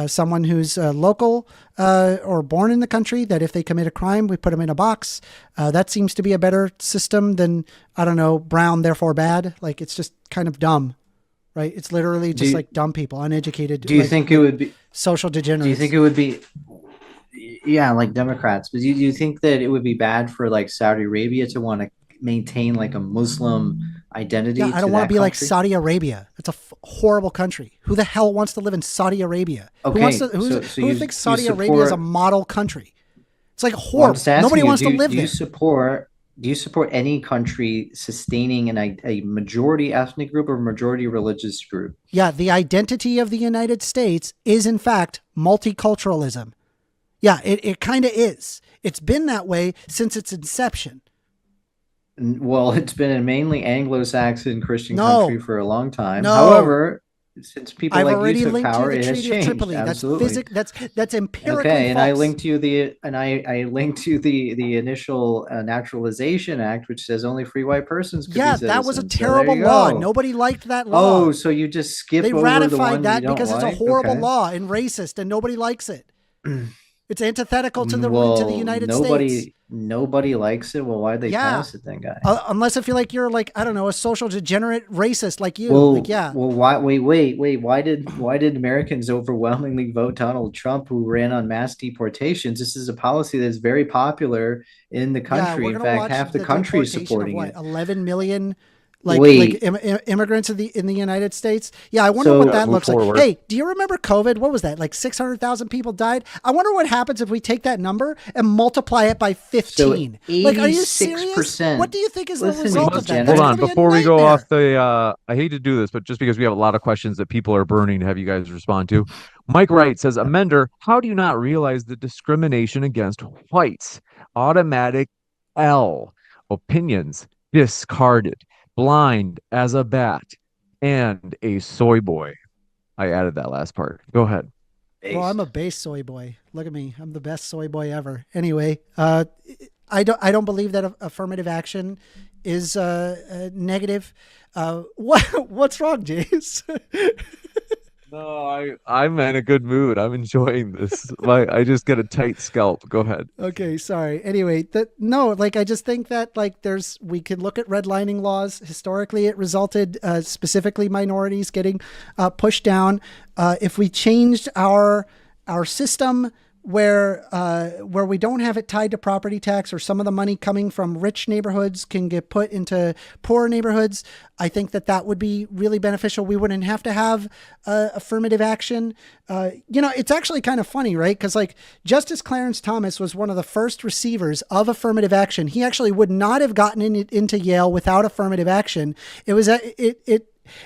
someone who's local or born in the country, that if they commit a crime, we put them in a box. That seems to be a better system than, I don't know, brown, therefore bad. Like, it's just kind of dumb. right? It's literally just like dumb people, uneducated. Do you think it would be social degenerates? Do you think it would be, yeah, like Democrats? But do you think that it would be bad for like Saudi Arabia to want to maintain like a Muslim identity? Yeah, I don't want to be like Saudi Arabia. It's a horrible country. Who the hell wants to live in Saudi Arabia? Okay, who thinks Saudi Arabia is a model country? It's like horrible. Nobody wants to live there. Do you support any country sustaining a majority ethnic group or majority religious group? Yeah, the identity of the United States is in fact multiculturalism. Yeah, it kind of is. It's been that way since its inception. Well, it's been a mainly Anglo-Saxon Christian country for a long time. No. However, since people I've like already you took linked power, you it the has Treaty of changed. Tripoli. Absolutely. That's empirically okay, and false. I linked you the initial Naturalization Act, which says only free white persons could be citizens. That was a terrible law. Nobody liked that law. Oh, so you just skip They over ratified the one that you don't because like? it's a horrible Okay. law and racist, and nobody likes it. It's antithetical to the United States. Nobody likes it. Well, why'd they pass it then, guys? Unless if you're like, I don't know, a social degenerate racist like you. Well, yeah. Well, why? Wait. Why did Americans overwhelmingly vote Donald Trump, who ran on mass deportations? This is a policy that's very popular in the country. In fact, half the country is supporting it. 11 million. Immigrants in the United States. Yeah, I wonder what that looks like. Hey, do you remember COVID? What was that? Like 600,000 people died. I wonder what happens if we take that number and multiply it by 15. Like, are you serious? What do you think is the result of that? Hold on, before we go off the, I hate to do this, but just because we have a lot of questions that people are burning to have you guys respond to. Mike Wright says, Amender, how do you not realize the discrimination against whites? Automatic L. Opinions discarded. Blind as a bat, and a soy boy. I added that last part. Go ahead. Well, I'm a base soy boy. Look at me. I'm the best soy boy ever. Anyway, I don't believe that affirmative action is negative. What's wrong, James? No, I'm in a good mood. I'm enjoying this. I just get a tight scalp. Go ahead. Okay, sorry. Anyway, I just think that we could look at redlining laws. Historically, it resulted specifically minorities getting pushed down. If we changed our system where we don't have it tied to property tax, or some of the money coming from rich neighborhoods can get put into poor neighborhoods, I think that would be really beneficial. We wouldn't have to have affirmative action. It's actually kind of funny, right? Because Justice Clarence Thomas was one of the first receivers of affirmative action. He actually would not have gotten into Yale without affirmative action.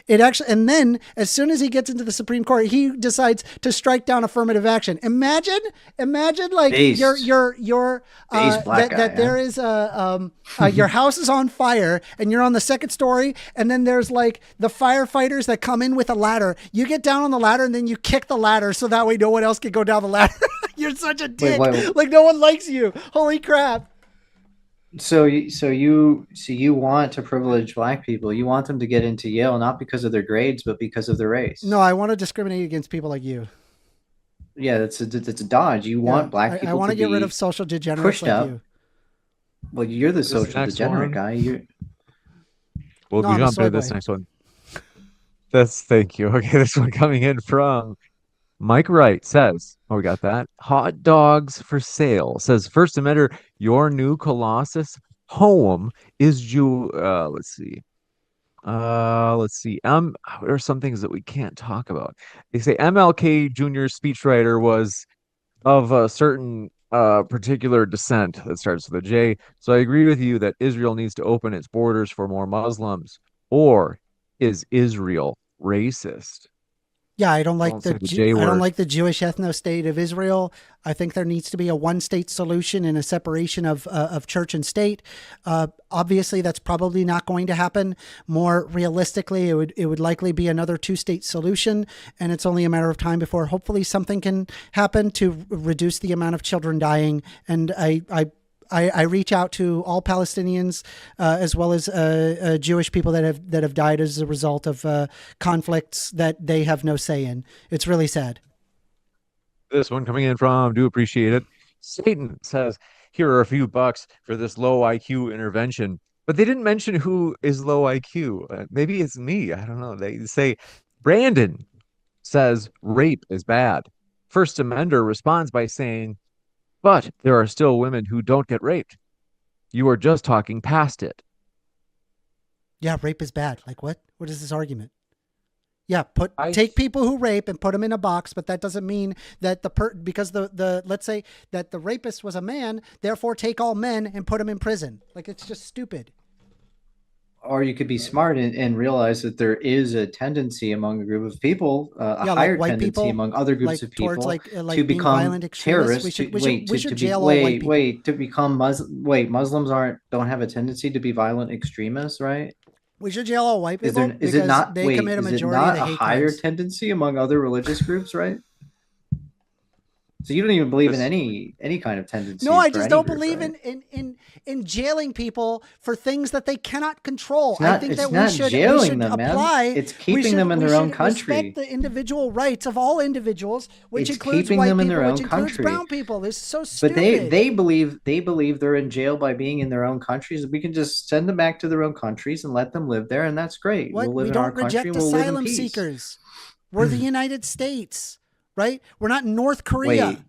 It actually, and then as soon as he gets into the Supreme Court, he decides to strike down affirmative action. Imagine like there is your house is on fire and you're on the second story, and then there's like the firefighters that come in with a ladder. You get down on the ladder and then you kick the ladder so that way no one else can go down the ladder. You're such a dick. Wait. Like no one likes you. Holy crap. So you want to privilege black people. You want them to get into Yale, not because of their grades, but because of their race. No, I want to discriminate against people like you. Yeah, that's a dodge. You want black people. I want to get rid of social degenerates like you. Well, you're the social degenerate guy. We'll jump into this next one. Thank you. Okay, this one coming in from Mike Wright says, we got that. Hot dogs for sale. Says, First Amendment, your new Colossus poem is let's see. There are some things that we can't talk about. They say MLK Jr. speechwriter was of a certain particular descent that starts with a J. So I agree with you that Israel needs to open its borders for more Muslims. Or is Israel racist? Yeah, I don't like the Jewish ethno-state of Israel. I think there needs to be a one-state solution and a separation of church and state. Obviously, that's probably not going to happen. More realistically, it would likely be another two-state solution, and it's only a matter of time before hopefully something can happen to reduce the amount of children dying. And I reach out to all Palestinians as well as Jewish people that have died as a result of conflicts that they have no say in. It's really sad. This one coming in from, do appreciate it. Satan says, here are a few bucks for this low IQ intervention. But they didn't mention who is low IQ. Maybe it's me. I don't know. They say Brandon says rape is bad. First Amender responds by saying, but there are still women who don't get raped. You are just talking past it. Yeah, rape is bad. Like what? What is this argument? Yeah, take people who rape and put them in a box, but that doesn't mean that because the let's say that the rapist was a man, therefore take all men and put them in prison. Like it's just stupid. Or you could be smart and realize that there is a tendency among a group of people, a higher tendency people, among other groups of people, to become terrorists. To become Muslims don't have a tendency to be violent extremists, right? We should jail all white people. Is it not a higher tendency among other religious groups, right? So you don't even believe in any kind of tendency. No, I just don't believe in jailing people for things that they cannot control. I think that we should apply. It's keeping them in their own country. Respect the individual rights of all individuals, which includes white people, which includes brown people. This is so stupid. But they believe they're in jail by being in their own countries. We can just send them back to their own countries and let them live there, and that's great. What? We'll live we in our don't reject country. asylum seekers. We're the United States. Right? We're not North Korea.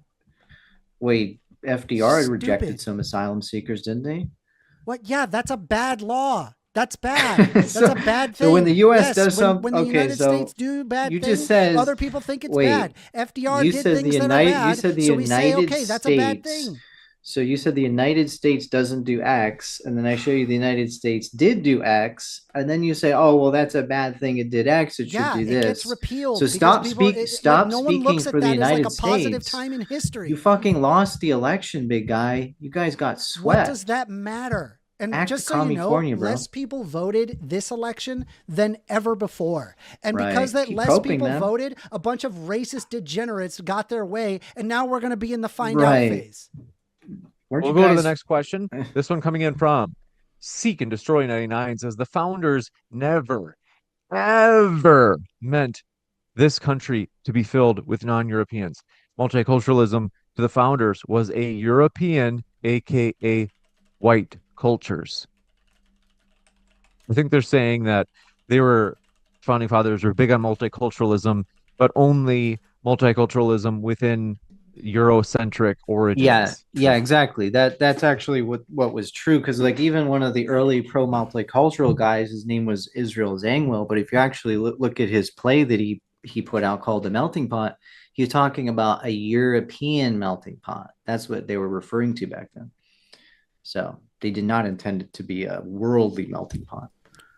Wait. FDR rejected some asylum seekers, didn't they? What? Yeah, that's a bad law. That's bad. That's a bad thing. So when the U.S. does something, when the United States do bad things, just said other people think it's bad. FDR did things that are bad, you said the so we say, United okay, that's States, a bad thing. So you said the United States doesn't do X, and then I show you the United States did do X, and then you say, oh, well, that's a bad thing. It did X. It should do this. It gets repealed. So stop speaking for the United States. Positive time in history. You fucking lost the election, big guy. You guys got swept. What does that matter? And just so you know, less people voted this election than ever before. And because that less people voted, a bunch of racist degenerates got their way, and now we're going to be in the find out phase. We'll go to the next question. This one coming in from Seek and Destroy 99 says the founders never, ever meant this country to be filled with non-Europeans. Multiculturalism to the founders was a European, aka white cultures. I think they're saying that founding fathers were big on multiculturalism, but only multiculturalism within Eurocentric origins. Yeah, exactly. That's actually what was true, because like even one of the early pro multicultural guys, his name was Israel Zangwill, but if you actually look at his play that he put out called The Melting Pot, he's talking about a European melting pot. That's what they were referring to back then. So they did not intend it to be a worldly melting pot.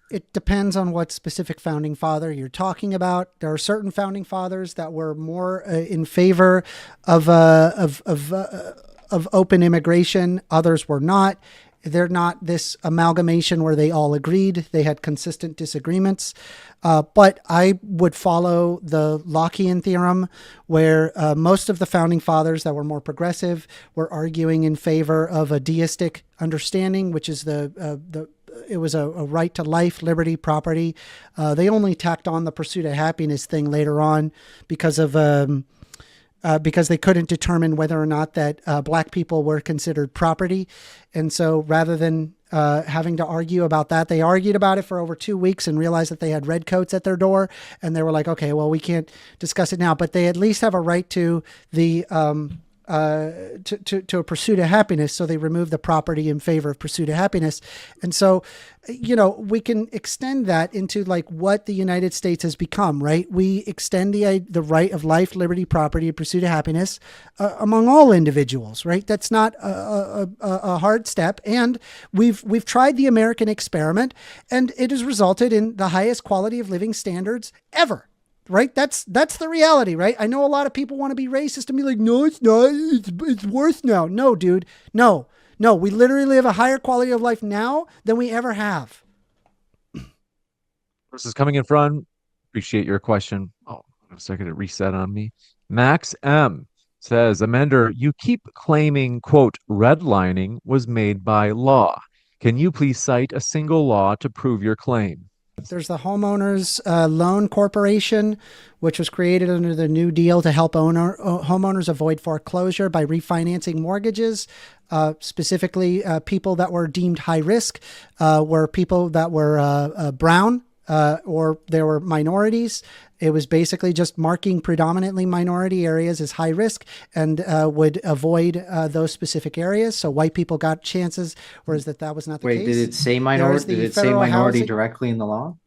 It depends on what specific founding father you're talking about. There are certain founding fathers that were more in favor of open immigration. Others were not. They're not this amalgamation where they all agreed. They had consistent disagreements. But I would follow the Lockean theorem, where most of the founding fathers that were more progressive were arguing in favor of a deistic understanding, which is it was a right to life, liberty, property. They only tacked on the pursuit of happiness thing later on because they couldn't determine whether or not that black people were considered property. And so rather than having to argue about that, they argued about it for over 2 weeks and realized that they had redcoats at their door. And they were like, okay, well, we can't discuss it now, but they at least have a right to the to a pursuit of happiness. So they removed the property in favor of pursuit of happiness. And so, we can extend that into like what the United States has become, right? We extend the right of life, liberty, property, and pursuit of happiness among all individuals, right? That's not a hard step. And we've tried the American experiment, and it has resulted in the highest quality of living standards ever. Right? That's the reality, right? I know a lot of people want to be racist and be like, no, it's not. It's worse now. No, dude. No. We literally have a higher quality of life now than we ever have. This is coming in front. Appreciate your question. Oh, a second, it reset on me. Max M says, Amender, you keep claiming, quote, redlining was made by law. Can you please cite a single law to prove your claim? There's the Homeowners Loan Corporation, which was created under the New Deal to help homeowners avoid foreclosure by refinancing mortgages. Specifically, people that were deemed high risk were people that were brown or there were minorities. It was basically just marking predominantly minority areas as high risk and would avoid those specific areas. So white people got chances, whereas that was not the case. Wait, did it say minority? Did it say minority directly in the law?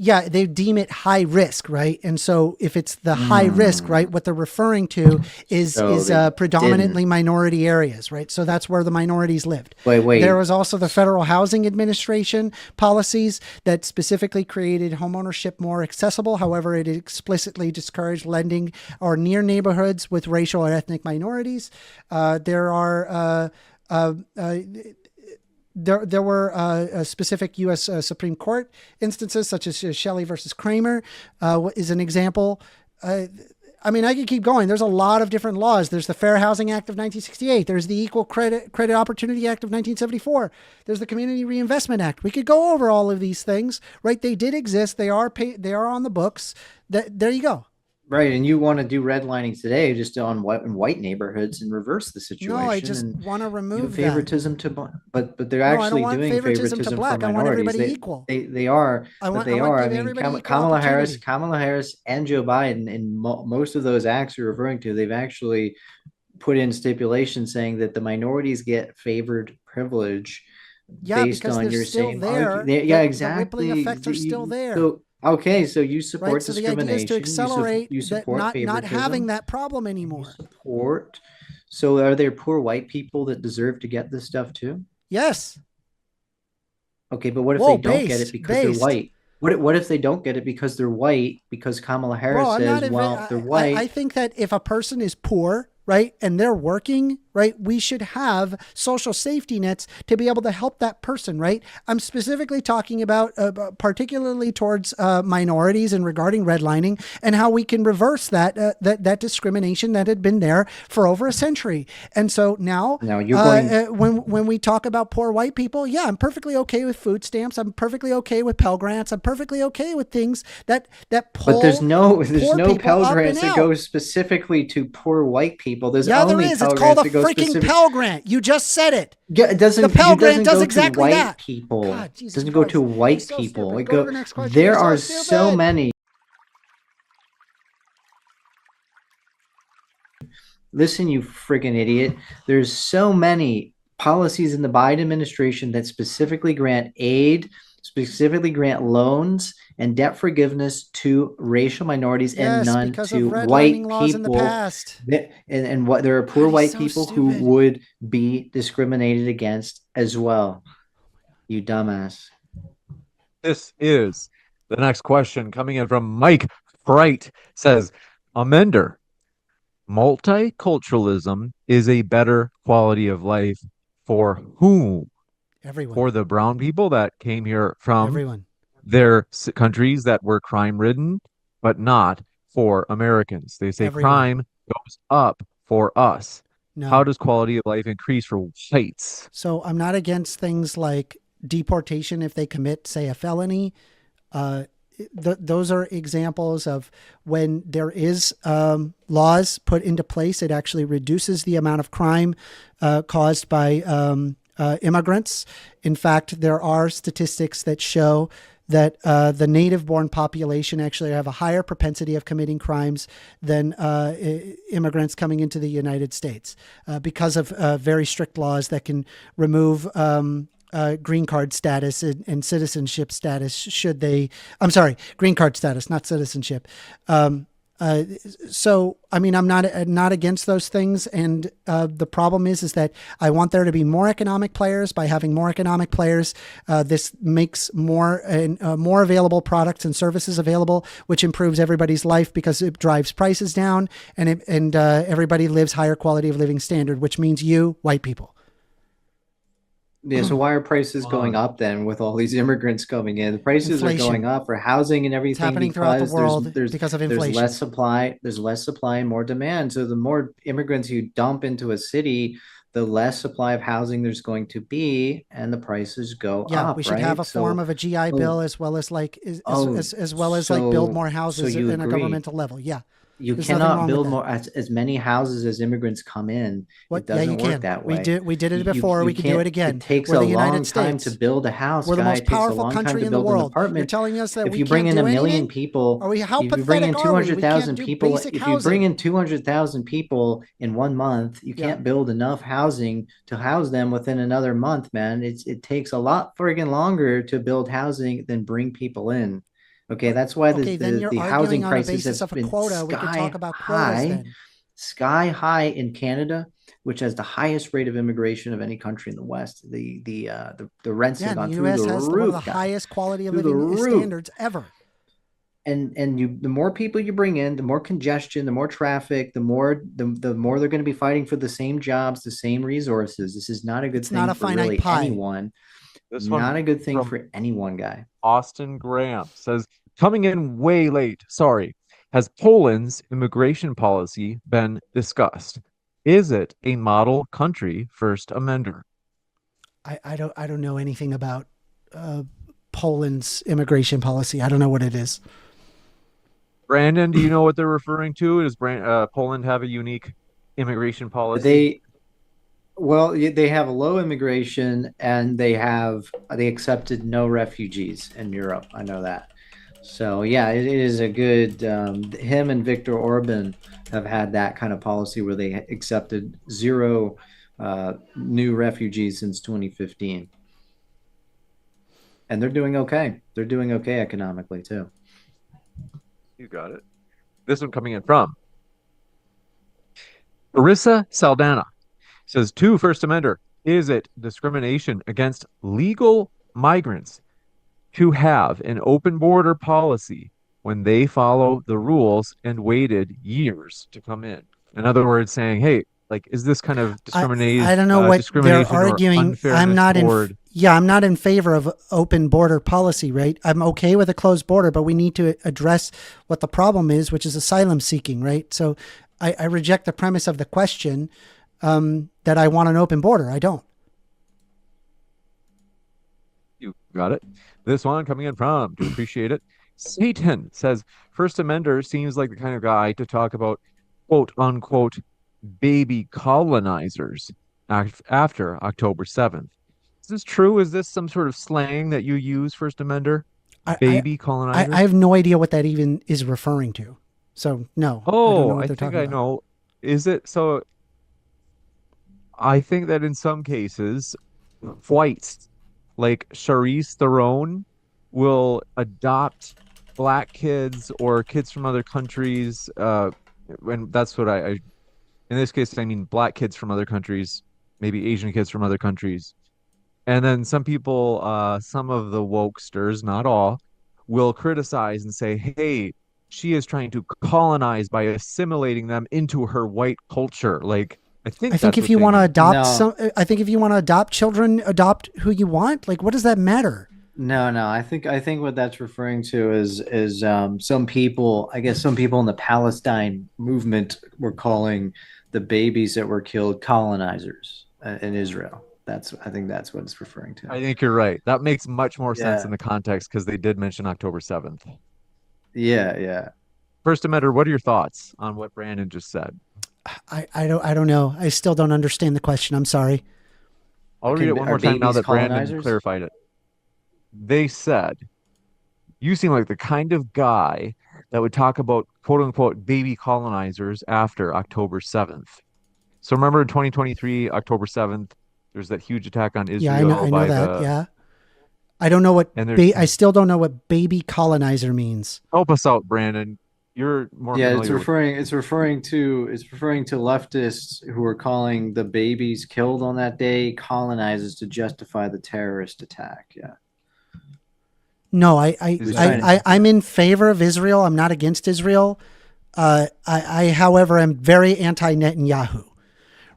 Yeah, they deem it high risk, right? And so if it's the high risk, right, what they're referring to is predominantly minority areas, right? So that's where the minorities lived. Wait. There was also the Federal Housing Administration policies that specifically created homeownership more accessible. However, it explicitly discouraged lending or near neighborhoods with racial or ethnic minorities. There were specific U.S. Supreme Court instances, such as Shelley versus Kramer is an example. I mean, I could keep going. There's a lot of different laws. There's the Fair Housing Act of 1968. There's the Equal Credit Opportunity Act of 1974. There's the Community Reinvestment Act. We could go over all of these things, right? They did exist. They are on the books. There you go. Right, and you want to do redlining today just on white neighborhoods and reverse the situation. No, I just want to remove favoritism to, but they're actually doing favoritism to black. for minorities. I want everybody equal. They are, but they are. I mean, Kamala Harris, and Joe Biden, in most of those acts you're referring to, they've actually put in stipulations saying that the minorities get favored privilege based on your same. Yeah, exactly. The rippling effects are still there. Okay, so you support discrimination. So the idea is to accelerate you support not having that problem anymore. So are there poor white people that deserve to get this stuff too? Yes. Okay, but what if they don't get it because they're white? What if they don't get it because they're white? Because Kamala Harris says, they're white. I think that if a person is poor, right, and they're working, right, we should have social safety nets to be able to help that person, right? I'm specifically talking about particularly towards minorities and regarding redlining and how we can reverse that discrimination that had been there for over a century. And so now you're going when we talk about poor white people, yeah, I'm perfectly okay with food stamps. I'm perfectly okay with Pell Grants. I'm perfectly okay with things that pull. But there's no Pell Grants that goes specifically to poor white people. There's only there is. Pell It's called a Grants freaking Pell Grant. You just said it. Yeah, it doesn't. The Pell Grant does exactly that. People. God, it doesn't go to white people. It go, the there are so many. Listen, you friggin' idiot. There's so many policies in the Biden administration that specifically grant aid, specifically grant loans and debt forgiveness to racial minorities and none to white people. In the past. And what there are poor white people who would be discriminated against as well. You dumbass. This is the next question coming in from Mike Fright. Says, Amender, multiculturalism is a better quality of life for whom? Everyone. For the brown people that came here from their countries that were crime-ridden, but not for Americans. They say crime goes up for us. No. How does quality of life increase for whites? So I'm not against things like deportation if they commit, say, a felony. Those are examples of when there is laws put into place, it actually reduces the amount of crime caused by immigrants. In fact, there are statistics that show that the native-born population actually have a higher propensity of committing crimes than immigrants coming into the United States because of very strict laws that can remove green card status and citizenship status should they, I'm sorry, green card status, not citizenship. So, I mean, I'm not against those things. And the problem is that I want there to be more economic players. By having more economic players, this makes more available products and services available, which improves everybody's life because it drives prices down and everybody lives higher quality of living standard, which means you, white people. Yeah, so why are prices going up then with all these immigrants coming in? The prices are going up for housing and everything. It's happening throughout the world because of inflation. There's less supply and more demand. So the more immigrants you dump into a city, the less supply of housing there's going to be, and the prices go Yeah, up. we should right? have a form of a GI Bill as well as like as well as like build more houses you in a agree. governmental level. Yeah. You There's nothing cannot wrong build with more as many houses as immigrants come in. What? It doesn't you work can. that way. We did it before. We could do can't- it again. It takes We're a the United long time States. to build a house. We're the Guy. most It takes a powerful long country time to in the build an world. apartment. You're telling us that if we you bring can't in do a million anything? people, Are we? How if you bring in pathetic are we? We can't 200,000 do people, basic if you bring housing. in 200,000 people in 1 month, you can't build enough housing to house them within another month, man. It takes a lot friggin' longer to build housing than bring people in. Okay, that's why then you're the arguing housing on a prices basis have of a been quota. We could talk about quotas then. sky high in Canada, which has the highest rate of immigration of any country in the West. The rents have gone the through U.S. the has roof, one of the guys. highest quality of Through the living roof. standards ever. And the more people you bring in, the more congestion, the more traffic, the more they're going to be fighting for the same jobs, the same resources. This is not a good thing for really anyone. This Not one a good thing from for anyone, guy. Austin Graham says, coming in way late. Sorry. Has Poland's immigration policy been discussed? Is it a model country first amender? I don't know anything about Poland's immigration policy. I don't know what it is. Brandon, do you know what they're referring to? Does Poland have a unique immigration policy? They have a low immigration, and they accepted no refugees in Europe. I know that. So yeah, it is a good. Him and Viktor Orban have had that kind of policy where they accepted 0 new refugees since 2015, and they're doing okay. They're doing okay economically too. You got it. This one coming in from Marissa Saldana says, to First Amender, is it discrimination against legal migrants to have an open border policy when they follow the rules and waited years to come in? In other words, saying, hey, like, is this kind of discrimination? I don't know what they're arguing. I'm not in favor of open border policy, right? I'm okay with a closed border, but we need to address what the problem is, which is asylum seeking, right? So I reject the premise of the question that I want an open border. I don't. You got it. This one coming in from, do appreciate it. Satan says, First Amender seems like the kind of guy to talk about, quote unquote, baby colonizers after October 7th. Is this true? Is this some sort of slang that you use, First Amender? Baby colonizers? I have no idea what that even is referring to. So no. I think I know. Is it so? I think that in some cases, whites like Charlize Theron will adopt black kids or kids from other countries. And that's what in this case, I mean black kids from other countries, maybe Asian kids from other countries. And then some people, some of the wokesters, not all, will criticize and say, hey, she is trying to colonize by assimilating them into her white culture. Like, I think if you want to adopt if you want to adopt children, adopt who you want. Like, what does that matter? No. I think what that's referring to is some people, I guess some people in the Palestine movement were calling the babies that were killed colonizers in Israel. I think that's what it's referring to. I think you're right. That makes much more sense in the context because they did mention October 7th. Yeah. First Amender, what are your thoughts on what Brandon just said? I don't know. I still don't understand the question. I'm sorry. I'll read it one more time now that Brandon clarified it. They said, you seem like the kind of guy that would talk about quote unquote baby colonizers after October 7th. So remember in 2023, October 7th, there's that huge attack on Israel. Yeah, I know that. Yeah. I don't know what I still don't know what baby colonizer means. Help us out, Brandon. You're more it's referring to leftists who are calling the babies killed on that day colonizers to justify the terrorist attack. Yeah. No, I'm in favor of Israel. I'm not against Israel. I however, am very anti-Netanyahu,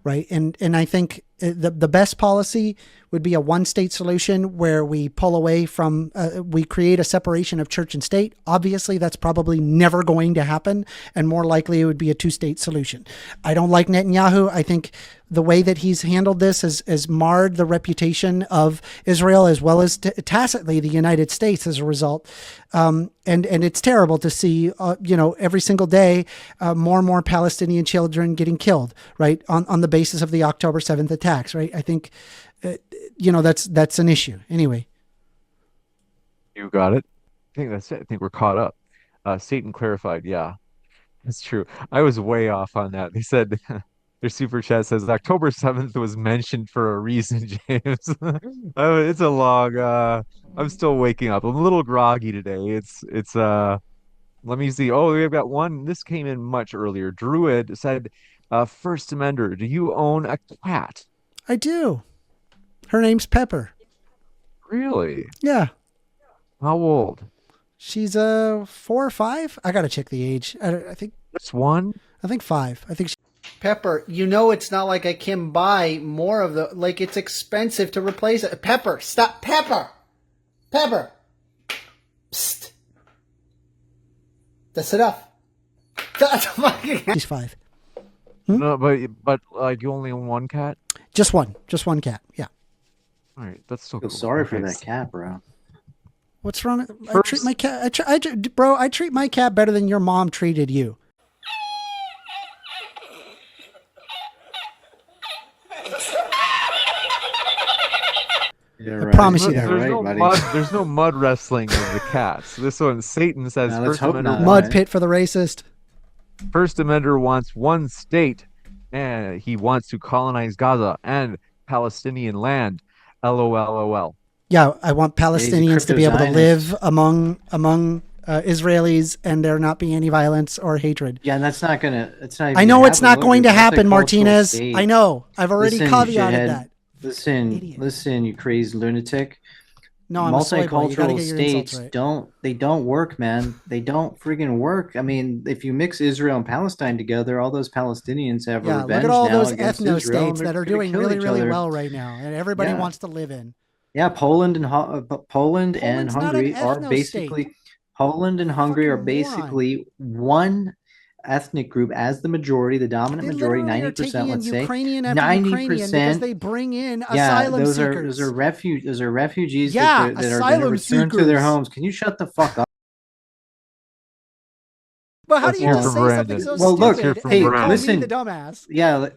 right? And I think the best policy would be a one-state solution where we pull away from, we create a separation of church and state. Obviously, that's probably never going to happen, and more likely it would be a two-state solution. I don't like Netanyahu. I think the way that he's handled this has marred the reputation of Israel as well as tacitly the United States as a result. And it's terrible to see, every single day, more and more Palestinian children getting killed, right, on the basis of the October 7th attacks, right? I think, that's an issue. Anyway. You got it. I think that's it. I think we're caught up. Satan clarified. Yeah, that's true. I was way off on that. They said their super chat says October 7th was mentioned for a reason, James. It's a long, I'm still waking up. I'm a little groggy today. It's let me see. Oh, we've got one. This came in much earlier. Druid said, First Amender, do you own a cat? I do. Her name's Pepper. Really? Yeah. How old? She's 4 or 5. I gotta check the age. I think just one. I think 5. I think Pepper. It's not like I can buy more of the. Like it's expensive to replace it. Pepper, stop. Pepper. Psst. That's enough. That's fucking. She's 5. No, but like you only own one cat? Just one cat. Yeah. All right, that's so Feel cool. sorry for that cat, bro. What's wrong? I treat my cat. I treat my cat better than your mom treated you. I promise you. There's no mud wrestling of the cats. This one, Satan says, First Amender mud pit for the racist. First Amender wants one state, and he wants to colonize Gaza and Palestinian land. LOL. Yeah, I want Palestinians to be able to live among Israelis and there not be any violence or hatred. Yeah, and that's not gonna. It's not. I know it's not going to happen, Martinez. State. I know. I've already caveated that. Listen, you crazy lunatic. No, I'm multicultural states right. don't work, man. They don't friggin' work. I mean, if you mix Israel and Palestine together, all those Palestinians have a revenge. Look at all now those ethno states that are doing really, really well right now, and everybody wants to live in. Yeah, Poland and Hungary are basically state. Poland and Hungary are basically one ethnic group as the majority, the dominant majority, 90%. Let's say Ukrainian after 90%, because they bring in asylum seekers. Those are refugees that are going to return to their homes. Can you shut the fuck up? But how do you just say something so stupid? Look, hey, listen, the dumbass. Yeah.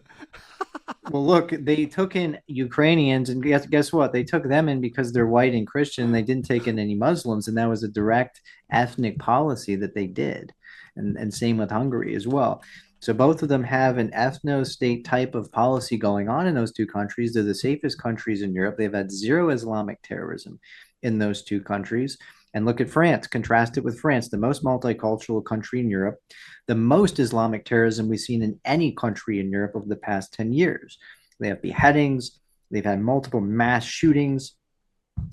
Well, look, they took in Ukrainians, and guess what? They took them in because they're white and Christian. They didn't take in any Muslims, and that was a direct ethnic policy that they did. And same with Hungary as well. So both of them have an ethno-state type of policy going on in those two countries. They're the safest countries in Europe. They've had zero Islamic terrorism in those two countries. And look at France, contrast it with France, the most multicultural country in Europe, the most Islamic terrorism we've seen in any country in Europe over the past 10 years. They have beheadings, they've had multiple mass shootings,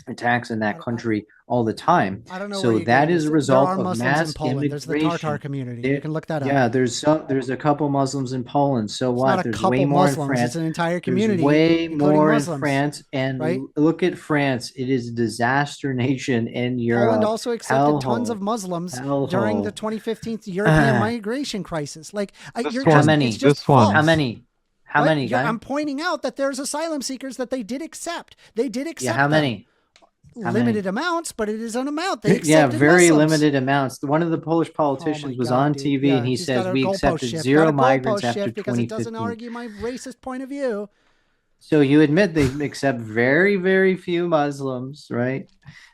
attacks in that country all the time. I don't know. So that is a result of Muslims mass in Poland. immigration. There's the Tatar community. You can look that up. Yeah, there's a couple Muslims in Poland. So it's what? Not a there's couple way more Muslims. in France. It's an entire community. There's way more Muslims, in France. And right? Look at France. It is a disaster nation in Europe. Poland also accepted tons of Muslims during the 2015 European migration crisis. Like, how many? How many? How many, guys? I'm pointing out that there's asylum seekers that they did accept. They did accept. Yeah, how many? Limited amounts, but it is an amount. They accepted very Muslims. Limited amounts. One of the Polish politicians was on TV and he says we accepted zero migrants after 2015. Because it doesn't argue my racist point of view. So you admit they accept very, very few Muslims, right?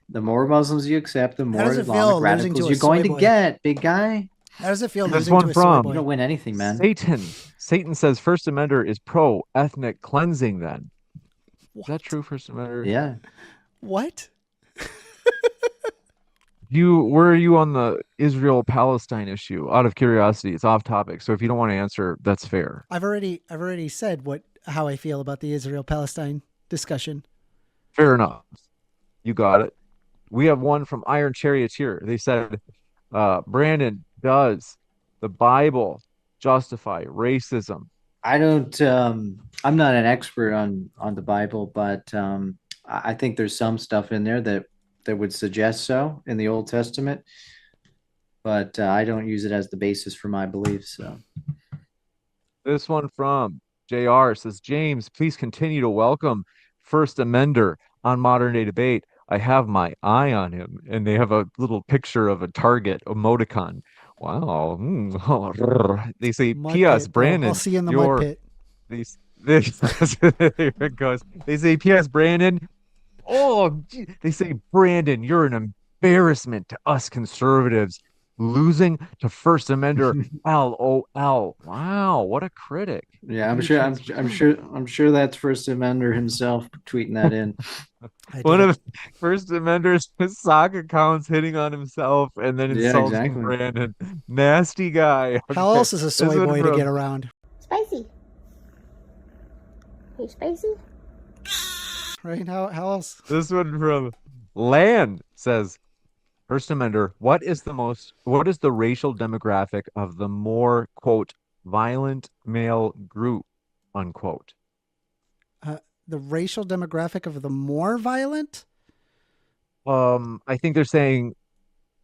The more Muslims you accept, the more Islamic radicals you're going to get, big guy. How does it feel? There's one from. You don't win anything, man. Satan says First Amender is pro ethnic cleansing. Then is that true, First Amender? Yeah. What? Where are you on the Israel-Palestine issue? Out of curiosity, it's off topic. So if you don't want to answer, that's fair. I've already said how I feel about the Israel-Palestine discussion. Fair enough. You got it. We have one from Iron Charioteer. They said, Brandon, does the Bible justify racism I don't. I'm not an expert on the Bible, but I think there's some stuff in there that would suggest so in the Old Testament. But I don't use it as the basis for my beliefs. So This one from JR says, James, please continue to welcome First Amender on Modern Day Debate. I have my eye on him. And they have a little picture of a target emoticon. Wow. They say, Mud P.S. pit, bro. I'll Brandon, see you in the mud your pit. these there it goes. They say, P.S. Brandon. Oh, they say, Brandon, you're an embarrassment to us conservatives. Losing to First Amender, LOL. Wow, what a critic. yeah, I'm sure that's First Amender himself tweeting that in. One of First Amender's sock accounts hitting on himself and then Yeah, insulting exactly. Brandon. Nasty guy. How Okay, else is a this soy one boy to from- get around? Spicy. Hey, spicy. Right? How else? This one from Land says, First Amender, what is the racial demographic of the more, quote, violent male group, unquote? The racial demographic of the more violent? I think they're saying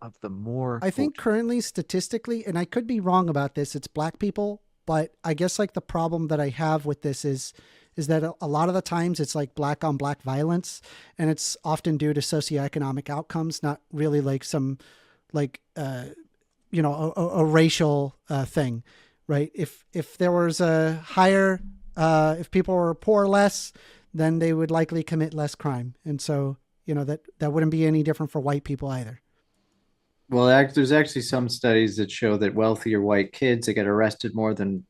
of the more. I think currently statistically, and I could be wrong about this, it's black people, but I guess like the problem that I have with this is that a lot of the times it's like black on black violence, and it's often due to socioeconomic outcomes, not really like some like a racial thing, right? If there was a higher if people were poor less, then they would likely commit less crime, and so that wouldn't be any different for white people either. Well, there's actually some studies that show that wealthier white kids, they get arrested more than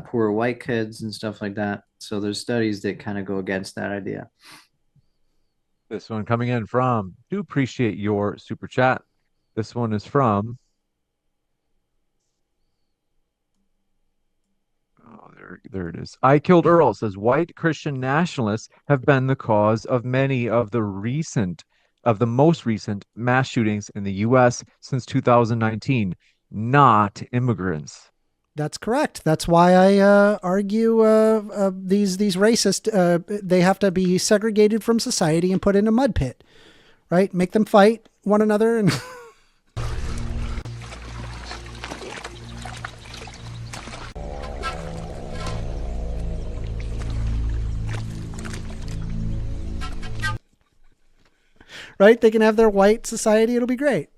poor white kids and stuff like that. So there's studies that kind of go against that idea. This one coming in from, do appreciate your super chat. This one is from, oh, there it is. I Killed Earl says, white Christian nationalists have been the cause of many of the most recent mass shootings in the U.S. since 2019, not immigrants. That's correct. That's why I argue these racists, they have to be segregated from society and put in a mud pit, right? Make them fight one another. And right? They can have their white society. It'll be great.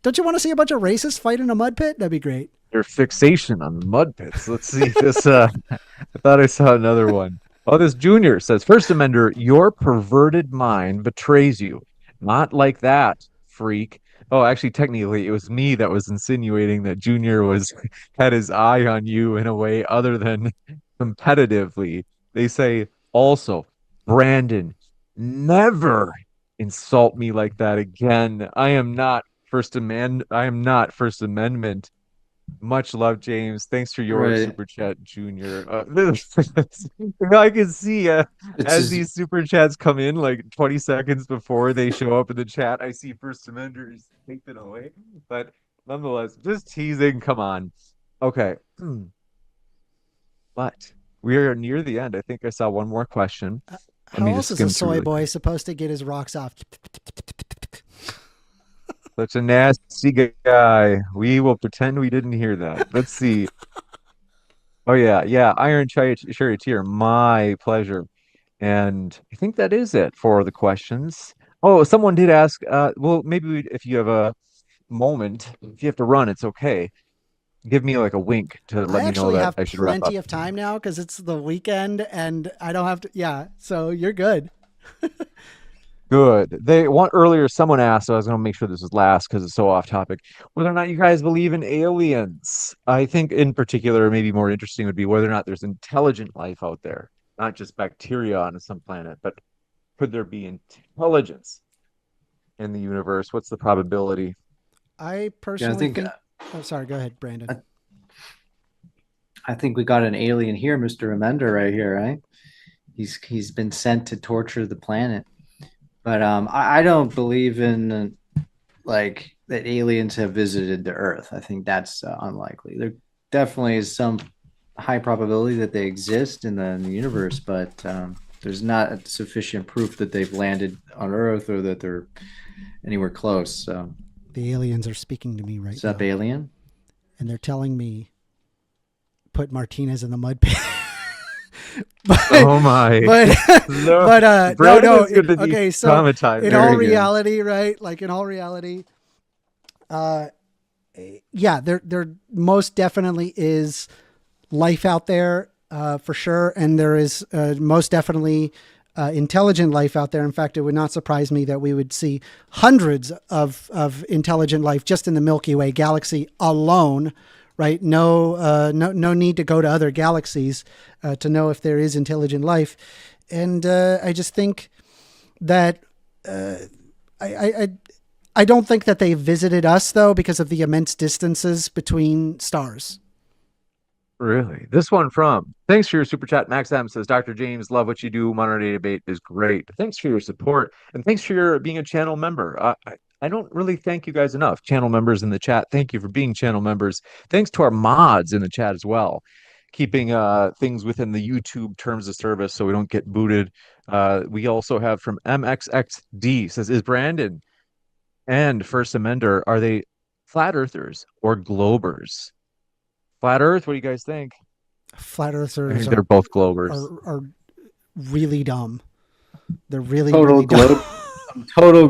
Don't you want to see a bunch of racists fight in a mud pit? That'd be great. Your fixation on the mud pits. Let's see this. I thought I saw another one. Oh, this Junior says, First Amender, your perverted mind betrays you. Not like that, freak. Oh, actually, technically, it was me that was insinuating that Junior had his eye on you in a way other than competitively. They say also, Brandon, never insult me like that again. I am not First Amendment. Much love, James. Thanks for your super chat, Junior. I can see as these super chats come in, like 20 seconds before they show up in the chat, I see First Amenders taken away. But nonetheless, just teasing. Come on. Okay. But we are near the end. I think I saw one more question. How else is a soy boy supposed to get his rocks off? Such a nasty guy. We will pretend we didn't hear that. Let's see. Oh, yeah. Iron Charioteer, my pleasure. And I think that is it for the questions. Oh, someone did ask, well, maybe if you have a moment, if you have to run, it's okay. Give me like a wink to let me know that I should wrap up. I actually have plenty of time now because it's the weekend and I don't have to. Yeah, so you're good. Good. Someone asked, so I was going to make sure this is last because it's so off topic, whether or not you guys believe in aliens. I think in particular, maybe more interesting would be whether or not there's intelligent life out there, not just bacteria on some planet, but could there be intelligence in the universe? What's the probability? I personally think oh, sorry. Go ahead, Brandon. I think we got an alien here, Mr. Amender, right here, right? He's been sent to torture the planet. But I don't believe in like that aliens have visited the Earth. I think that's unlikely. There definitely is some high probability that they exist in the universe, but there's not sufficient proof that they've landed on Earth or that they're anywhere close. So The aliens are speaking to me right what's up, now, alien? and they're telling me put Martinez in the mud pit. But, Oh my! but No. but no, Brandon no. is gonna be Okay, so traumatized. in Very all good. reality, right? Like in all reality, yeah, there most definitely is life out there, for sure, and there is most definitely intelligent life out there. In fact, it would not surprise me that we would see hundreds of intelligent life just in the Milky Way galaxy alone. Right? No need to go to other galaxies to know if there is intelligent life. And I just think that I don't think that they visited us, though, because of the immense distances between stars. Really? This one from, thanks for your super chat. Max M says, Dr. James, love what you do. Modern Day Debate is great. Thanks for your support. And thanks for your being a channel member. I don't really thank you guys enough. Channel members in the chat, thank you for being channel members. Thanks to our mods in the chat as well, keeping things within the YouTube terms of service so we don't get booted. We also have from MXXD says, is Brandon and First Amender, are they flat earthers or globers? Flat Earth, what do you guys think? Flat I earthers think they're both globers. are really dumb. They're really, Total really globe. dumb. I'm total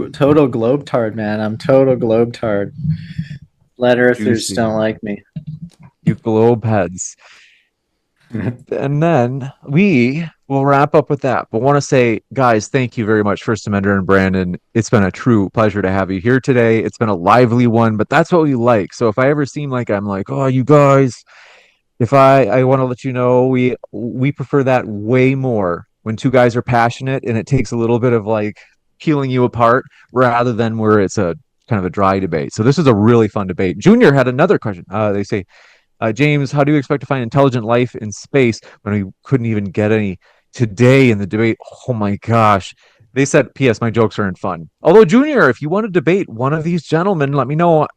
globetard, man. I'm total globetard. Flat earthers Juicy. don't like me. You globe heads. And then we will wrap up with that. But want to say, guys, thank you very much, First Amender and Brandon. It's been a true pleasure to have you here today. It's been a lively one, but that's what we like. So if I ever seem like I'm like, oh, you guys, if I want to let you know, we prefer that way more when two guys are passionate and it takes a little bit of like peeling you apart rather than where it's a kind of a dry debate. So this is a really fun debate. Junior had another question. They say, James, how do you expect to find intelligent life in space when we couldn't even get any today in the debate? Oh my gosh. They said, P.S. My jokes aren't fun. Although, Junior, if you want to debate one of these gentlemen, let me know.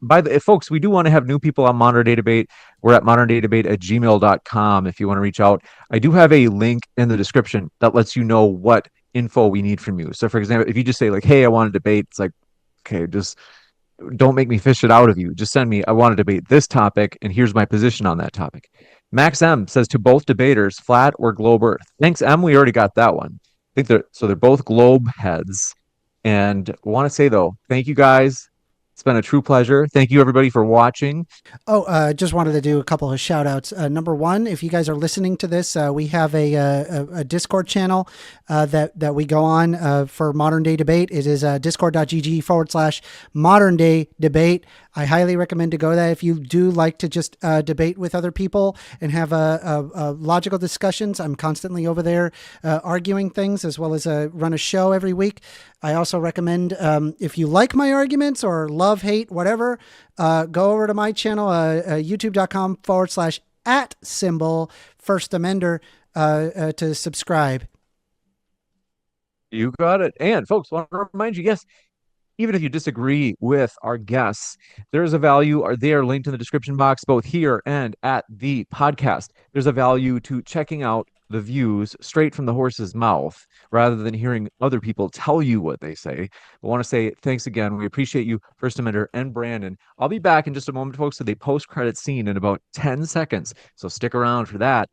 Folks, we do want to have new people on Modern Day Debate. We're at moderndaydebate@gmail.com if you want to reach out. I do have a link in the description that lets you know what info we need from you. So, for example, if you just say, like, hey, I want to debate, it's like, okay, just don't make me fish it out of you. Just send me, I want to debate this topic, and here's my position on that topic. Max M says to both debaters, flat or globe earth. Thanks, M. We already got that one. I think they're both globe heads. And I want to say, though, thank you guys. It's been a true pleasure. Thank you, everybody, for watching. Oh, just wanted to do a couple of shout outs. Number one, if you guys are listening to this, we have a Discord channel that we go on for Modern Day Debate. It is discord.gg/Modern Day Debate. I highly recommend to go there if you do like to just debate with other people and have logical discussions. I'm constantly over there arguing things as well as run a show every week. I also recommend if you like my arguments or love, hate, whatever, go over to my channel, youtube.com/@First Amender to subscribe. You got it. And folks, want to remind you, yes, even if you disagree with our guests, there's a value, or they are linked in the description box, both here and at the podcast. There's a value to checking out the views straight from the horse's mouth rather than hearing other people tell you what they say. I want to say thanks again. We appreciate you, First Amender and Brandon. I'll be back in just a moment, folks, to the post-credit scene in about 10 seconds. So stick around for that.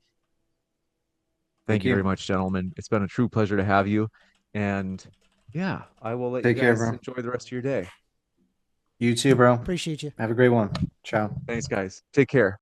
Thank you very much, gentlemen. It's been a true pleasure to have you. And yeah, I will let you guys enjoy the rest of your day. You too, bro. Appreciate you. Have a great one. Ciao. Thanks, guys. Take care.